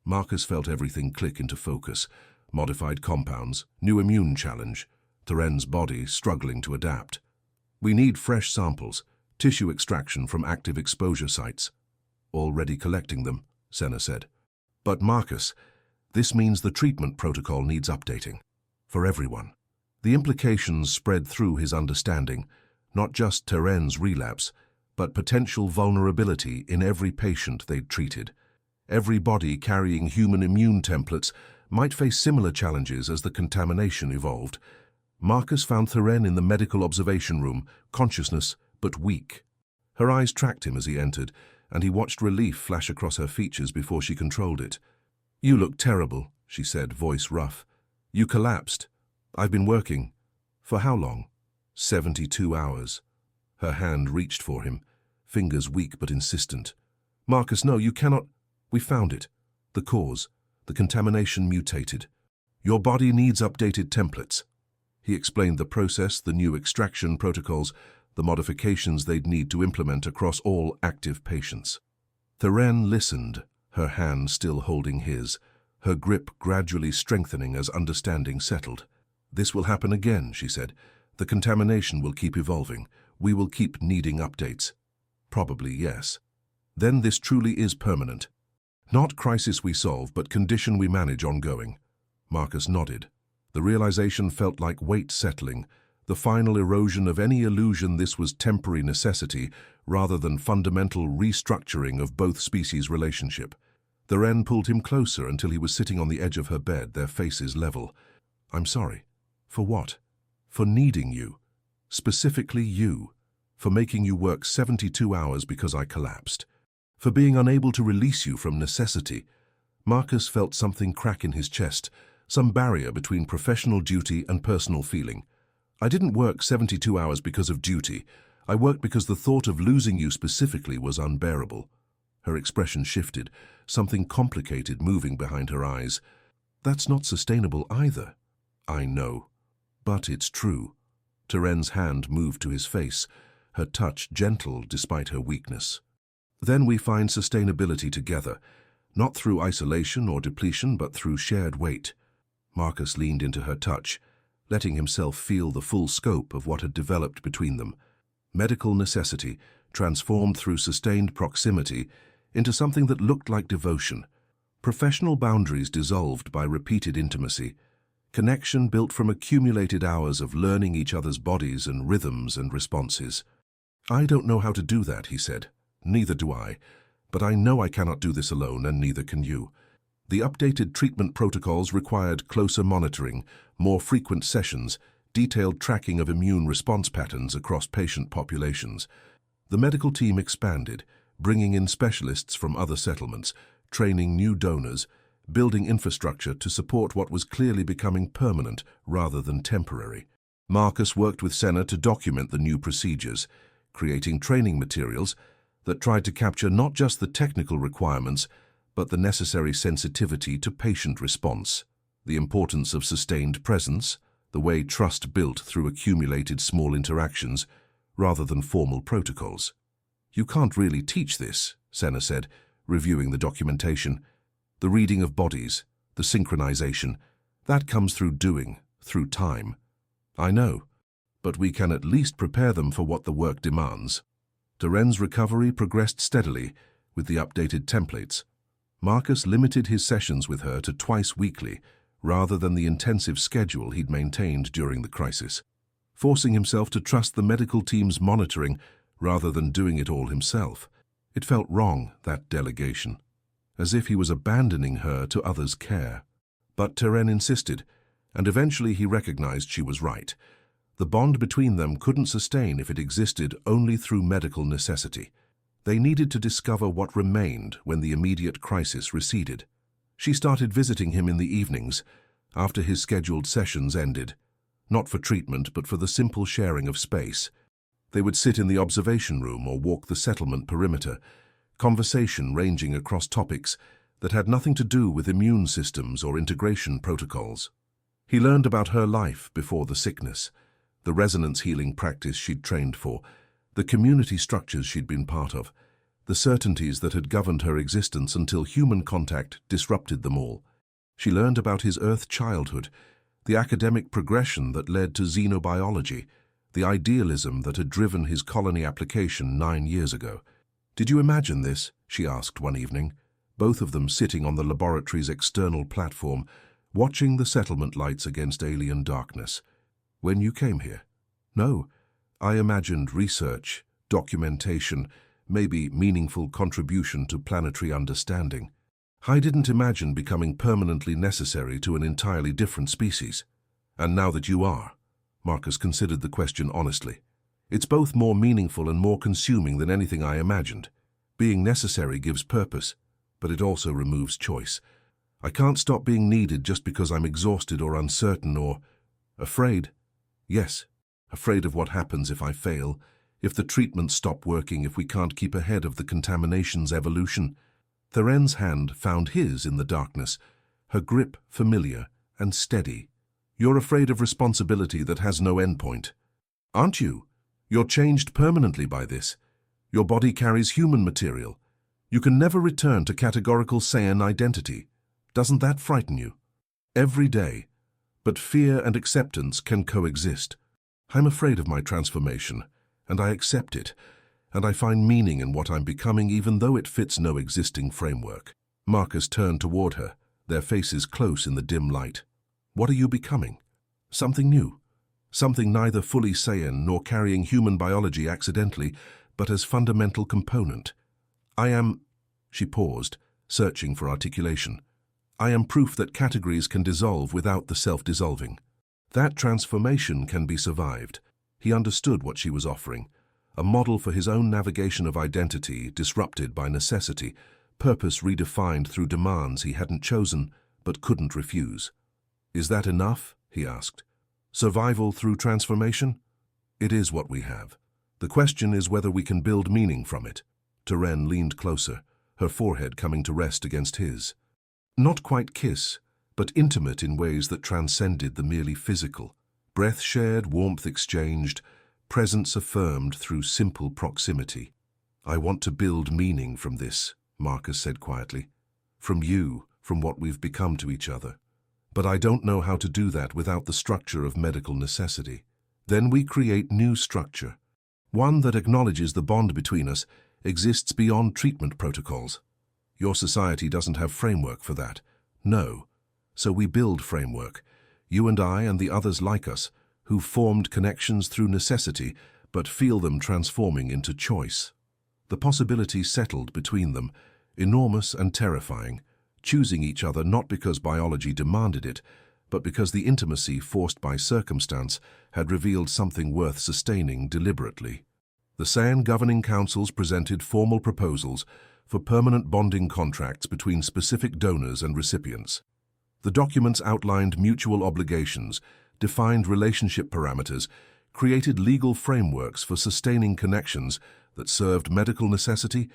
Marcus felt everything click into focus. Modified compounds, new immune challenge, Theren's body struggling to adapt. "We need fresh samples, tissue extraction from active exposure sites." "Already collecting them," Senna said. "But Marcus, this means the treatment protocol needs updating. For everyone." The implications spread through his understanding, not just Theren's relapse, but potential vulnerability in every patient they'd treated. Every body carrying human immune templates might face similar challenges as the contamination evolved. Marcus found Theren in the medical observation room, consciousness but weak. Her eyes tracked him as he entered, and he watched relief flash across her features before she controlled it. "You look terrible," she said, voice rough. "You collapsed. I've been working." "For how long?" 72 hours. Her hand reached for him, fingers weak but insistent. "Marcus, no, you cannot." "We found it. The cause. The contamination mutated. Your body needs updated templates." He explained the process, the new extraction protocols, the modifications they'd need to implement across all active patients. Theren listened, her hand still holding his, her grip gradually strengthening as understanding settled. "This will happen again," she said. "The contamination will keep evolving. We will keep needing updates." "Probably, yes." "Then this truly is permanent. Not crisis we solve, but condition we manage ongoing." Marcus nodded. The realization felt like weight settling, the final erosion of any illusion this was temporary necessity rather than fundamental restructuring of both species' relationship. Theren pulled him closer until he was sitting on the edge of her bed, their faces level. "I'm sorry." "For what?" "For needing you. Specifically you. For making you work 72 hours because I collapsed. For being unable to release you from necessity." Marcus felt something crack in his chest, some barrier between professional duty and personal feeling. "I didn't work 72 hours because of duty. I worked because the thought of losing you specifically was unbearable." Her expression shifted, something complicated moving behind her eyes. That's not sustainable either. I know. But it's true. Teren's hand moved to his face, her touch gentle despite her weakness. Then we find sustainability together, not through isolation or depletion, but through shared weight. Marcus leaned into her touch, letting himself feel the full scope of what had developed between them. Medical necessity transformed through sustained proximity into something that looked like devotion. Professional boundaries dissolved by repeated intimacy. Connection built from accumulated hours of learning each other's bodies and rhythms and responses. I don't know how to do that, he said. Neither do I. But I know I cannot do this alone, and neither can you. The updated treatment protocols required closer monitoring, more frequent sessions, detailed tracking of immune response patterns across patient populations. The medical team expanded, bringing in specialists from other settlements, training new donors, building infrastructure to support what was clearly becoming permanent rather than temporary. Marcus worked with Senna to document the new procedures, creating training materials that tried to capture not just the technical requirements, but the necessary sensitivity to patient response, the importance of sustained presence, the way trust built through accumulated small interactions, rather than formal protocols. You can't really teach this, Senna said, reviewing the documentation. The reading of bodies, the synchronization, that comes through doing, through time. I know, but we can at least prepare them for what the work demands. Teren's recovery progressed steadily with the updated templates. Marcus limited his sessions with her to twice weekly, rather than the intensive schedule he'd maintained during the crisis, forcing himself to trust the medical team's monitoring rather than doing it all himself. It felt wrong, that delegation, as if he was abandoning her to others' care. But Teren insisted, and eventually he recognized she was right. The bond between them couldn't sustain if it existed only through medical necessity. They needed to discover what remained when the immediate crisis receded. She started visiting him in the evenings, after his scheduled sessions ended, not for treatment but for the simple sharing of space. They would sit in the observation room or walk the settlement perimeter, conversation ranging across topics that had nothing to do with immune systems or integration protocols. He learned about her life before the sickness, the resonance healing practice she'd trained for, the community structures she'd been part of, the certainties that had governed her existence until human contact disrupted them all. She learned about his Earth childhood, the academic progression that led to xenobiology, the idealism that had driven his colony application 9 years ago. "Did you imagine this?" she asked one evening, both of them sitting on the laboratory's external platform, watching the settlement lights against alien darkness. "When you came here?" "No. I imagined research, documentation, maybe meaningful contribution to planetary understanding. I didn't imagine becoming permanently necessary to an entirely different species. And now that you are," Marcus considered the question honestly, "it's both more meaningful and more consuming than anything I imagined. Being necessary gives purpose, but it also removes choice. I can't stop being needed just because I'm exhausted or uncertain or afraid. Yes, afraid of what happens if I fail, if the treatments stop working, if we can't keep ahead of the contamination's evolution." Teren's hand found his in the darkness, her grip familiar and steady. "You're afraid of responsibility that has no endpoint. Aren't you? You're changed permanently by this. Your body carries human material. You can never return to categorical Saiyan identity. Doesn't that frighten you?" "Every day. But fear and acceptance can coexist. I'm afraid of my transformation, and I accept it, and I find meaning in what I'm becoming even though it fits no existing framework." Marcus turned toward her, their faces close in the dim light. "What are you becoming?" "Something new. Something neither fully Saiyan nor carrying human biology accidentally, but as fundamental component. I am—" She paused, searching for articulation. "I am proof that categories can dissolve without the self-dissolving. That transformation can be survived." He understood what she was offering, a model for his own navigation of identity disrupted by necessity, purpose redefined through demands he hadn't chosen but couldn't refuse. "Is that enough?" he asked. "Survival through transformation? It is what we have. The question is whether we can build meaning from it." Teren leaned closer, her forehead coming to rest against his. Not quite kiss, but intimate in ways that transcended the merely physical. Breath shared, warmth exchanged, presence affirmed through simple proximity. "I want to build meaning from this," Marcus said quietly. "From you, from what we've become to each other. But I don't know how to do that without the structure of medical necessity. Then we create new structure, one that acknowledges the bond between us exists beyond treatment protocols. Your society doesn't have framework for that. No. So we build framework, you and I and the others like us, who've formed connections through necessity but feel them transforming into choice. The possibilities settled between them, enormous and terrifying, choosing each other not because biology demanded it, but because the intimacy forced by circumstance had revealed something worth sustaining deliberately. The Science governing councils presented formal proposals for permanent bonding contracts between specific donors and recipients. The documents outlined mutual obligations, defined relationship parameters, created legal frameworks for sustaining connections that served medical necessity,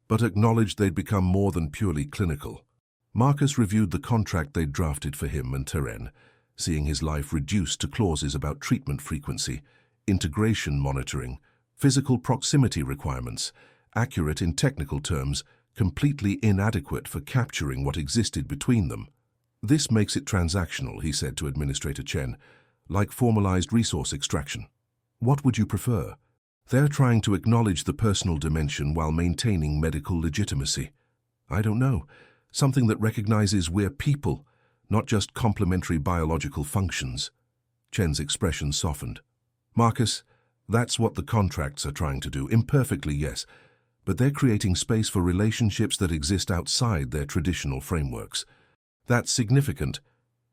but acknowledged they'd become more than purely clinical. Marcus reviewed the contract they'd drafted for him and Terren, seeing his life reduced to clauses about treatment frequency, integration monitoring, physical proximity requirements, accurate in technical terms, completely inadequate for capturing what existed between them. "This makes it transactional," he said to Administrator Chen, "like formalized resource extraction. What would you prefer?" "They're trying to acknowledge the personal dimension while maintaining medical legitimacy." "I don't know. Something that recognizes we're people, not just complementary biological functions." Chen's expression softened. "Marcus, that's what the contracts are trying to do. Imperfectly, yes, but they're creating space for relationships that exist outside their traditional frameworks. That's significant.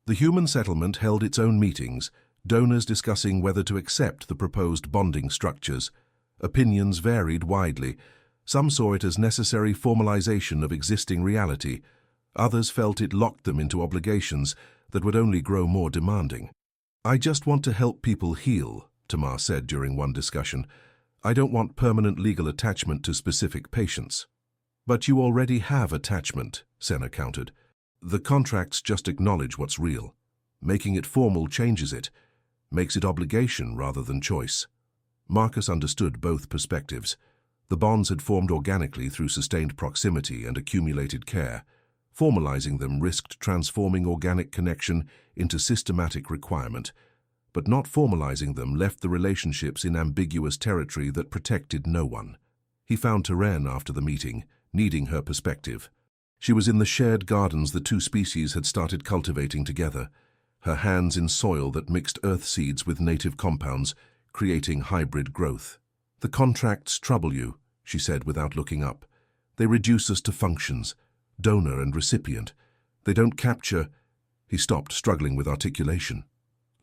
The human settlement held its own meetings, donors discussing whether to accept the proposed bonding structures. Opinions varied widely. Some saw it as necessary formalization of existing reality. Others felt it locked them into obligations that would only grow more demanding. "I just want to help people heal," Tamar said during one discussion. "I don't want permanent legal attachment to specific patients." "But you already have attachment," Senna countered. "The contracts just acknowledge what's real. Making it formal changes it, makes it obligation rather than choice." Marcus understood both perspectives. The bonds had formed organically through sustained proximity and accumulated care. Formalizing them risked transforming organic connection into systematic requirement, but not formalizing them left the relationships in ambiguous territory that protected no one. He found Terren after the meeting, needing her perspective. She was in the shared gardens the two species had started cultivating together, her hands in soil that mixed earth seeds with native compounds, creating hybrid growth. "The contracts trouble you," she said without looking up. "They reduce us to functions, donor and recipient. They don't capture—" He stopped, struggling with articulation.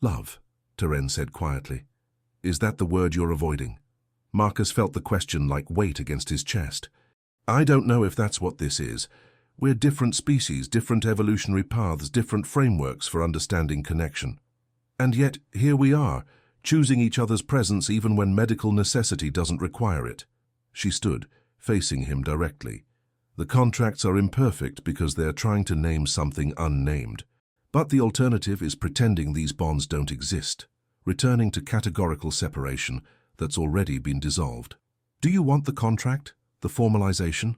"Love," Terren said quietly. "Is that the word you're avoiding?" Marcus felt the question like weight against his chest. "I don't know if that's what this is. We're different species, different evolutionary paths, different frameworks for understanding connection. And yet, here we are, choosing each other's presence even when medical necessity doesn't require it." She stood, facing him directly. "The contracts are imperfect because they're trying to name something unnamed. But the alternative is pretending these bonds don't exist, returning to categorical separation that's already been dissolved. Do you want the contract, the formalization?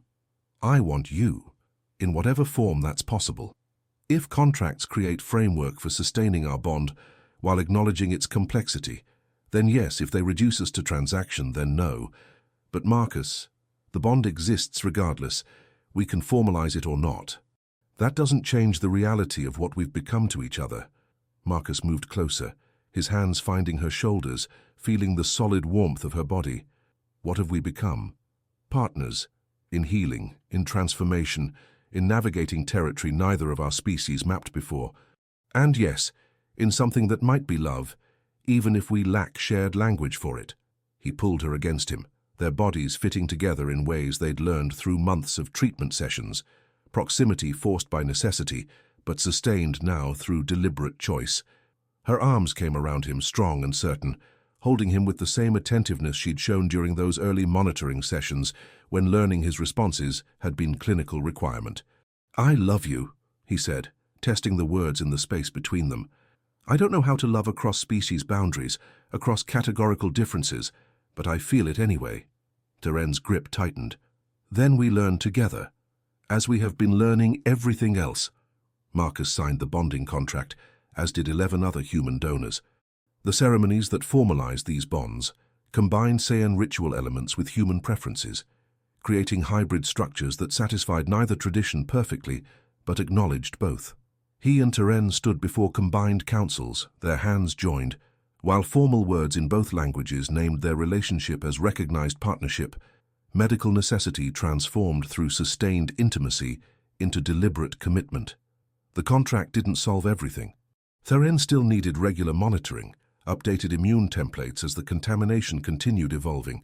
I want you, in whatever form that's possible. If contracts create framework for sustaining our bond while acknowledging its complexity, then yes. If they reduce us to transaction, then no. But Marcus, the bond exists regardless. We can formalize it or not. That doesn't change the reality of what we've become to each other." Marcus moved closer, his hands finding her shoulders, feeling the solid warmth of her body. "What have we become? Partners, in healing, in transformation, in navigating territory neither of our species mapped before. And yes, in something that might be love, even if we lack shared language for it." He pulled her against him, their bodies fitting together in ways they'd learned through months of treatment sessions, proximity forced by necessity, but sustained now through deliberate choice. Her arms came around him, strong and certain, holding him with the same attentiveness she'd shown during those early monitoring sessions when learning his responses had been clinical requirement. "I love you," he said, testing the words in the space between them. I don't know how to love across species boundaries, across categorical differences, but I feel it anyway. Teren's grip tightened. Then we learn together, as we have been learning everything else. Marcus signed the bonding contract, as did 11 other human donors. The ceremonies that formalized these bonds combined Saiyan ritual elements with human preferences, creating hybrid structures that satisfied neither tradition perfectly, but acknowledged both. He and Teren stood before combined councils, their hands joined, while formal words in both languages named their relationship as recognized partnership. Medical necessity transformed through sustained intimacy into deliberate commitment. The contract didn't solve everything. Teren still needed regular monitoring, updated immune templates as the contamination continued evolving.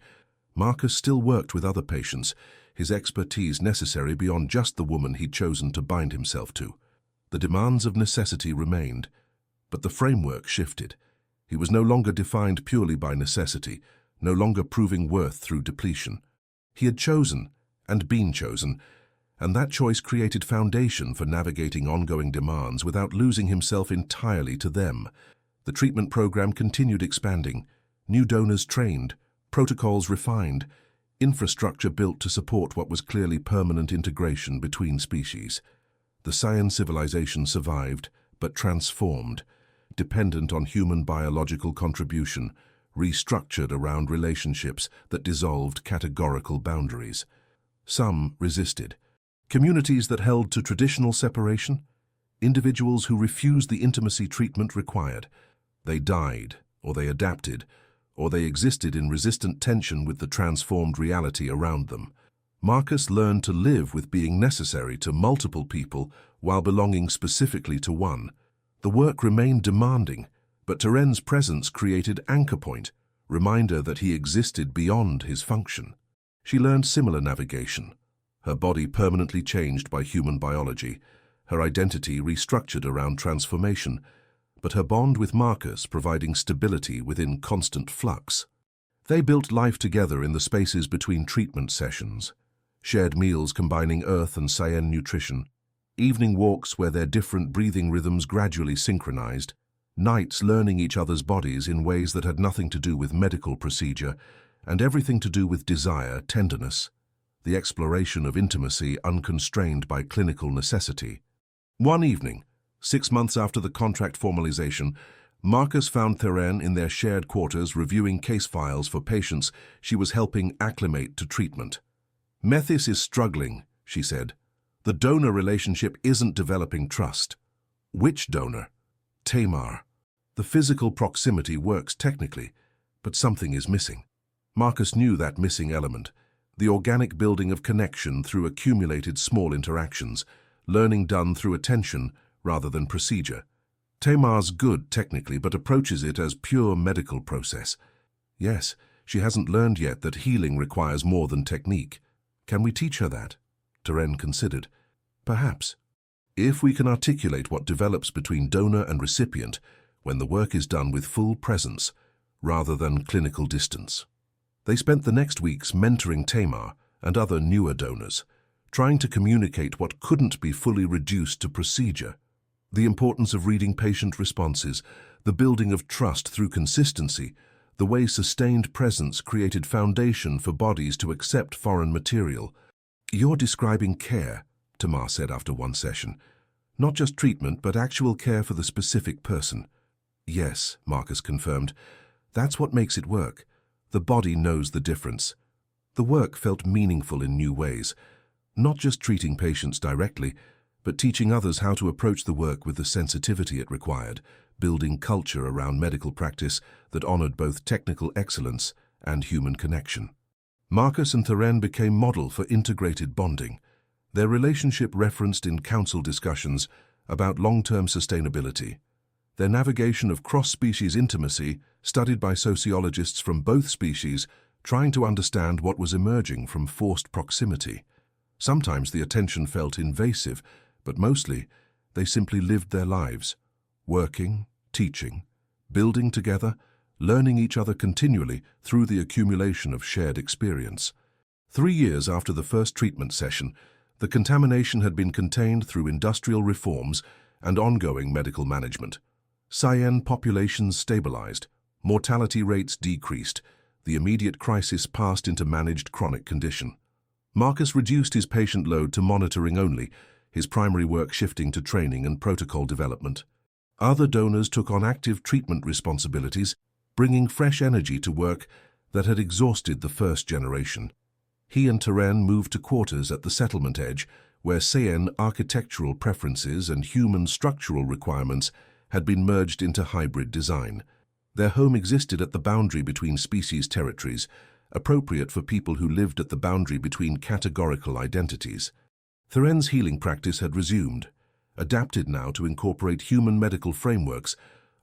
Marcus still worked with other patients, his expertise necessary beyond just the woman he'd chosen to bind himself to. The demands of necessity remained, but the framework shifted. He was no longer defined purely by necessity, no longer proving worth through depletion. He had chosen, and been chosen, and that choice created foundation for navigating ongoing demands without losing himself entirely to them. The treatment program continued expanding, new donors trained, protocols refined, infrastructure built to support what was clearly permanent integration between species. The Saiyan civilization survived, but transformed, dependent on human biological contribution, restructured around relationships that dissolved categorical boundaries. Some resisted. Communities that held to traditional separation, individuals who refused the intimacy treatment required. They died, or they adapted, or they existed in resistant tension with the transformed reality around them. Marcus learned to live with being necessary to multiple people while belonging specifically to one. The work remained demanding, but Teren's presence created anchor point, reminder that he existed beyond his function. She learned similar navigation, her body permanently changed by human biology, her identity restructured around transformation, but her bond with Marcus providing stability within constant flux. They built life together in the spaces between treatment sessions, shared meals combining earth and Saiyan nutrition, evening walks where their different breathing rhythms gradually synchronized, nights learning each other's bodies in ways that had nothing to do with medical procedure and everything to do with desire, tenderness, the exploration of intimacy unconstrained by clinical necessity. One evening, 6 months after the contract formalization, Marcus found Teren in their shared quarters reviewing case files for patients she was helping acclimate to treatment. "Methys is struggling," she said. "The donor relationship isn't developing trust." "Which donor?" "Tamar. The physical proximity works technically, but something is missing." Marcus knew that missing element, the organic building of connection through accumulated small interactions, learning done through attention rather than procedure. Tamar's good technically, but approaches it as pure medical process. Yes, she hasn't learned yet that healing requires more than technique. Can we teach her that? Teren considered. Perhaps. If we can articulate what develops between donor and recipient when the work is done with full presence rather than clinical distance. They spent the next weeks mentoring Tamar and other newer donors, trying to communicate what couldn't be fully reduced to procedure. The importance of reading patient responses, the building of trust through consistency, the way sustained presence created foundation for bodies to accept foreign material. "You're describing care," Tamar said after one session. "Not just treatment, but actual care for the specific person." "Yes," Marcus confirmed. "That's what makes it work. The body knows the difference." The work felt meaningful in new ways, not just treating patients directly, but teaching others how to approach the work with the sensitivity it required, building culture around medical practice that honored both technical excellence and human connection. Marcus and Teren became model for integrated bonding, their relationship referenced in council discussions about long-term sustainability. Their navigation of cross-species intimacy, studied by sociologists from both species, trying to understand what was emerging from forced proximity. Sometimes the attention felt invasive, but mostly they simply lived their lives, working, teaching, building together, learning each other continually through the accumulation of shared experience. 3 years after the first treatment session, the contamination had been contained through industrial reforms and ongoing medical management. Sci-HFY populations stabilized, mortality rates decreased, the immediate crisis passed into managed chronic condition. Marcus reduced his patient load to monitoring only, his primary work shifting to training and protocol development. Other donors took on active treatment responsibilities, bringing fresh energy to work that had exhausted the first generation. He and Terren moved to quarters at the settlement edge, where Sci-HFY architectural preferences and human structural requirements had been merged into hybrid design. Their home existed at the boundary between species territories, appropriate for people who lived at the boundary between categorical identities. Terren's healing practice had resumed, adapted now to incorporate human medical frameworks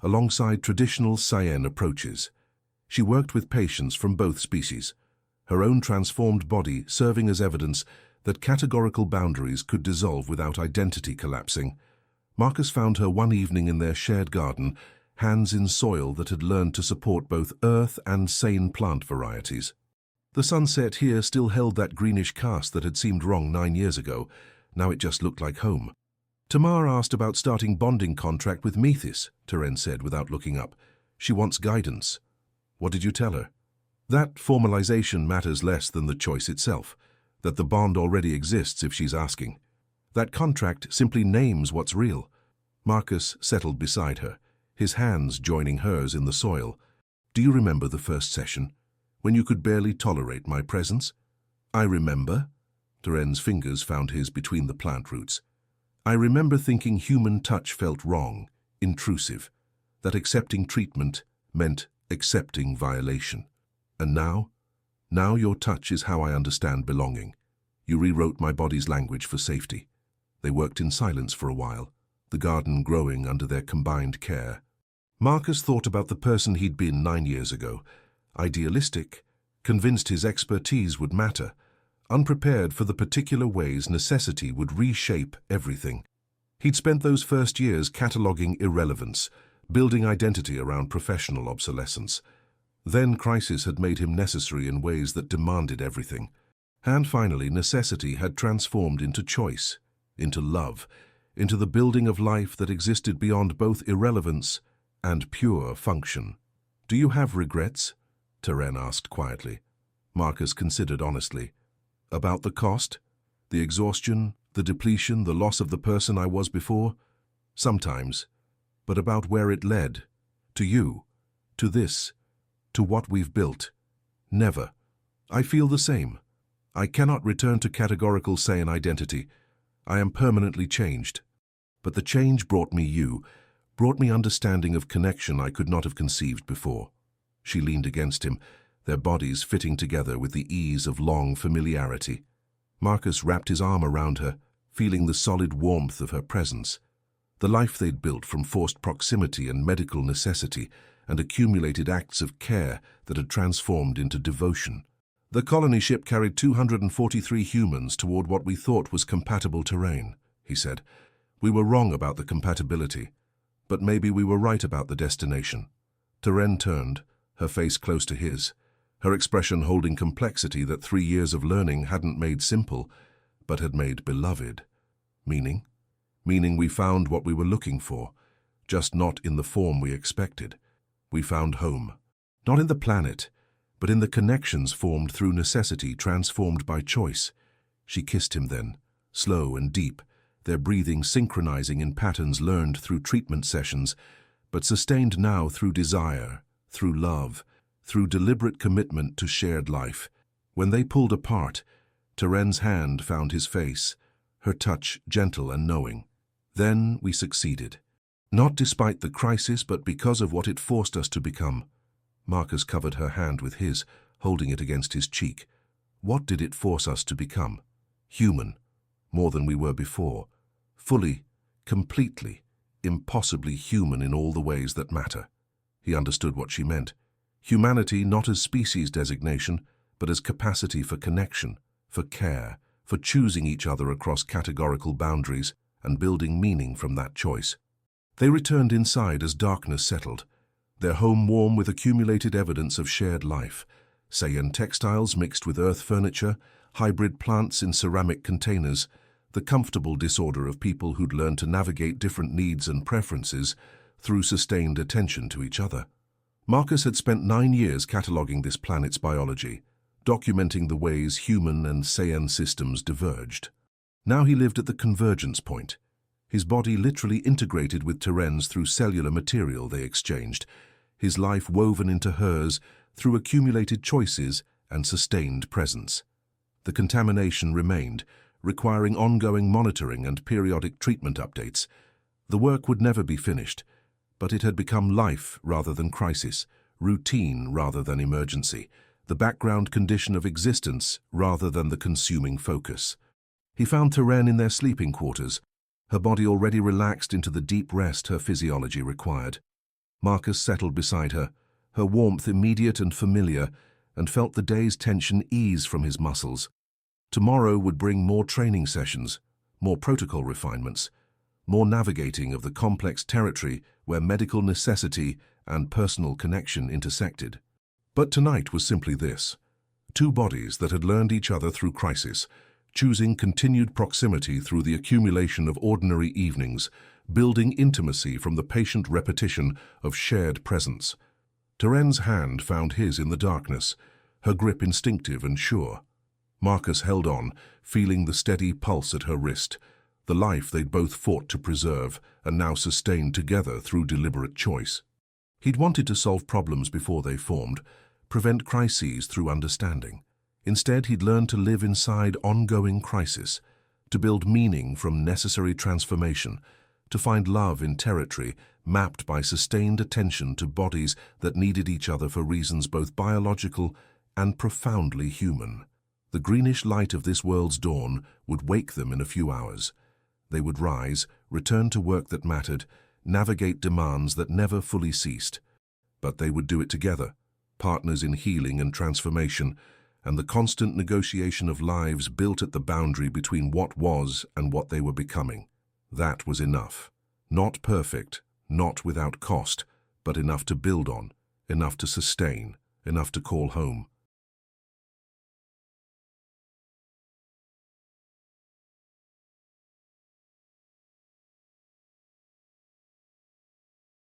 alongside traditional Sci-HFY approaches. She worked with patients from both species, her own transformed body serving as evidence that categorical boundaries could dissolve without identity collapsing. Marcus found her one evening in their shared garden, hands in soil that had learned to support both earth and sane plant varieties. The sunset here still held that greenish cast that had seemed wrong 9 years ago. Now it just looked like home. Tamar asked about starting bonding contract with Methys, Terren said without looking up. She wants guidance. What did you tell her? That formalization matters less than the choice itself, that the bond already exists if she's asking. That contract simply names what's real. Marcus settled beside her, his hands joining hers in the soil. Do you remember the first session, when you could barely tolerate my presence? I remember. Terren's fingers found his between the plant roots. I remember thinking human touch felt wrong, intrusive, that accepting treatment meant accepting violation. And now? Now your touch is how I understand belonging. You rewrote my body's language for safety. They worked in silence for a while, the garden growing under their combined care. Marcus thought about the person he'd been 9 years ago, idealistic, convinced his expertise would matter, unprepared for the particular ways necessity would reshape everything. He'd spent those first years cataloging irrelevance, building identity around professional obsolescence. Then crisis had made him necessary in ways that demanded everything. And finally, necessity had transformed into choice, into love, into the building of life that existed beyond both irrelevance and pure function. Do you have regrets? Terren asked quietly. Marcus considered honestly. About the cost? The exhaustion, the depletion, the loss of the person I was before? Sometimes. But about where it led? To you? To this? To what we've built? Never. I feel the same. I cannot return to categorical Sci-HFY identity. I am permanently changed. But the change brought me you, brought me understanding of connection I could not have conceived before. She leaned against him, their bodies fitting together with the ease of long familiarity. Marcus wrapped his arm around her, feeling the solid warmth of her presence. The life they'd built from forced proximity and medical necessity, and accumulated acts of care that had transformed into devotion. The colony ship carried 243 humans toward what we thought was compatible terrain, he said. We were wrong about the compatibility, but maybe we were right about the destination. Terren turned, her face close to his, her expression holding complexity that 3 years of learning hadn't made simple, but had made beloved. Meaning? Meaning we found what we were looking for, just not in the form we expected. We found home, not in the planet, but in the connections formed through necessity transformed by choice. She kissed him then, slow and deep, their breathing synchronizing in patterns learned through treatment sessions, but sustained now through desire, through love, through deliberate commitment to shared life. When they pulled apart, Terren's hand found his face, her touch gentle and knowing. Then we succeeded. Not despite the crisis, but because of what it forced us to become. Marcus covered her hand with his, holding it against his cheek. What did it force us to become? Human, more than we were before. Fully, completely, impossibly human in all the ways that matter. He understood what she meant. Humanity not as species designation, but as capacity for connection, for care, for choosing each other across categorical boundaries and building meaning from that choice. They returned inside as darkness settled, their home warm with accumulated evidence of shared life, Sci-HFY textiles mixed with earth furniture, hybrid plants in ceramic containers, the comfortable disorder of people who'd learned to navigate different needs and preferences through sustained attention to each other. Marcus had spent 9 years cataloguing this planet's biology, documenting the ways human and Saiyan systems diverged. Now he lived at the convergence point. His body literally integrated with Terren's through cellular material they exchanged, his life woven into hers through accumulated choices and sustained presence. The contamination remained, requiring ongoing monitoring and periodic treatment updates. The work would never be finished, but it had become life rather than crisis, routine rather than emergency, the background condition of existence rather than the consuming focus. He found Terren in their sleeping quarters, her body already relaxed into the deep rest her physiology required. Marcus settled beside her, her warmth immediate and familiar, and felt the day's tension ease from his muscles. Tomorrow would bring more training sessions, more protocol refinements, more navigating of the complex territory where medical necessity and personal connection intersected. But tonight was simply this: 2 bodies that had learned each other through crisis, choosing continued proximity through the accumulation of ordinary evenings, building intimacy from the patient repetition of shared presence. Terren's hand found his in the darkness, her grip instinctive and sure. Marcus held on, feeling the steady pulse at her wrist, the life they'd both fought to preserve and now sustained together through deliberate choice. He'd wanted to solve problems before they formed, prevent crises through understanding. Instead, he'd learned to live inside ongoing crisis, to build meaning from necessary transformation, to find love in territory mapped by sustained attention to bodies that needed each other for reasons both biological and profoundly human. The greenish light of this world's dawn would wake them in a few hours. They would rise, return to work that mattered, navigate demands that never fully ceased. But they would do it together, partners in healing and transformation, and the constant negotiation of lives built at the boundary between what was and what they were becoming. That was enough. Not perfect, not without cost, but enough to build on, enough to sustain, enough to call home.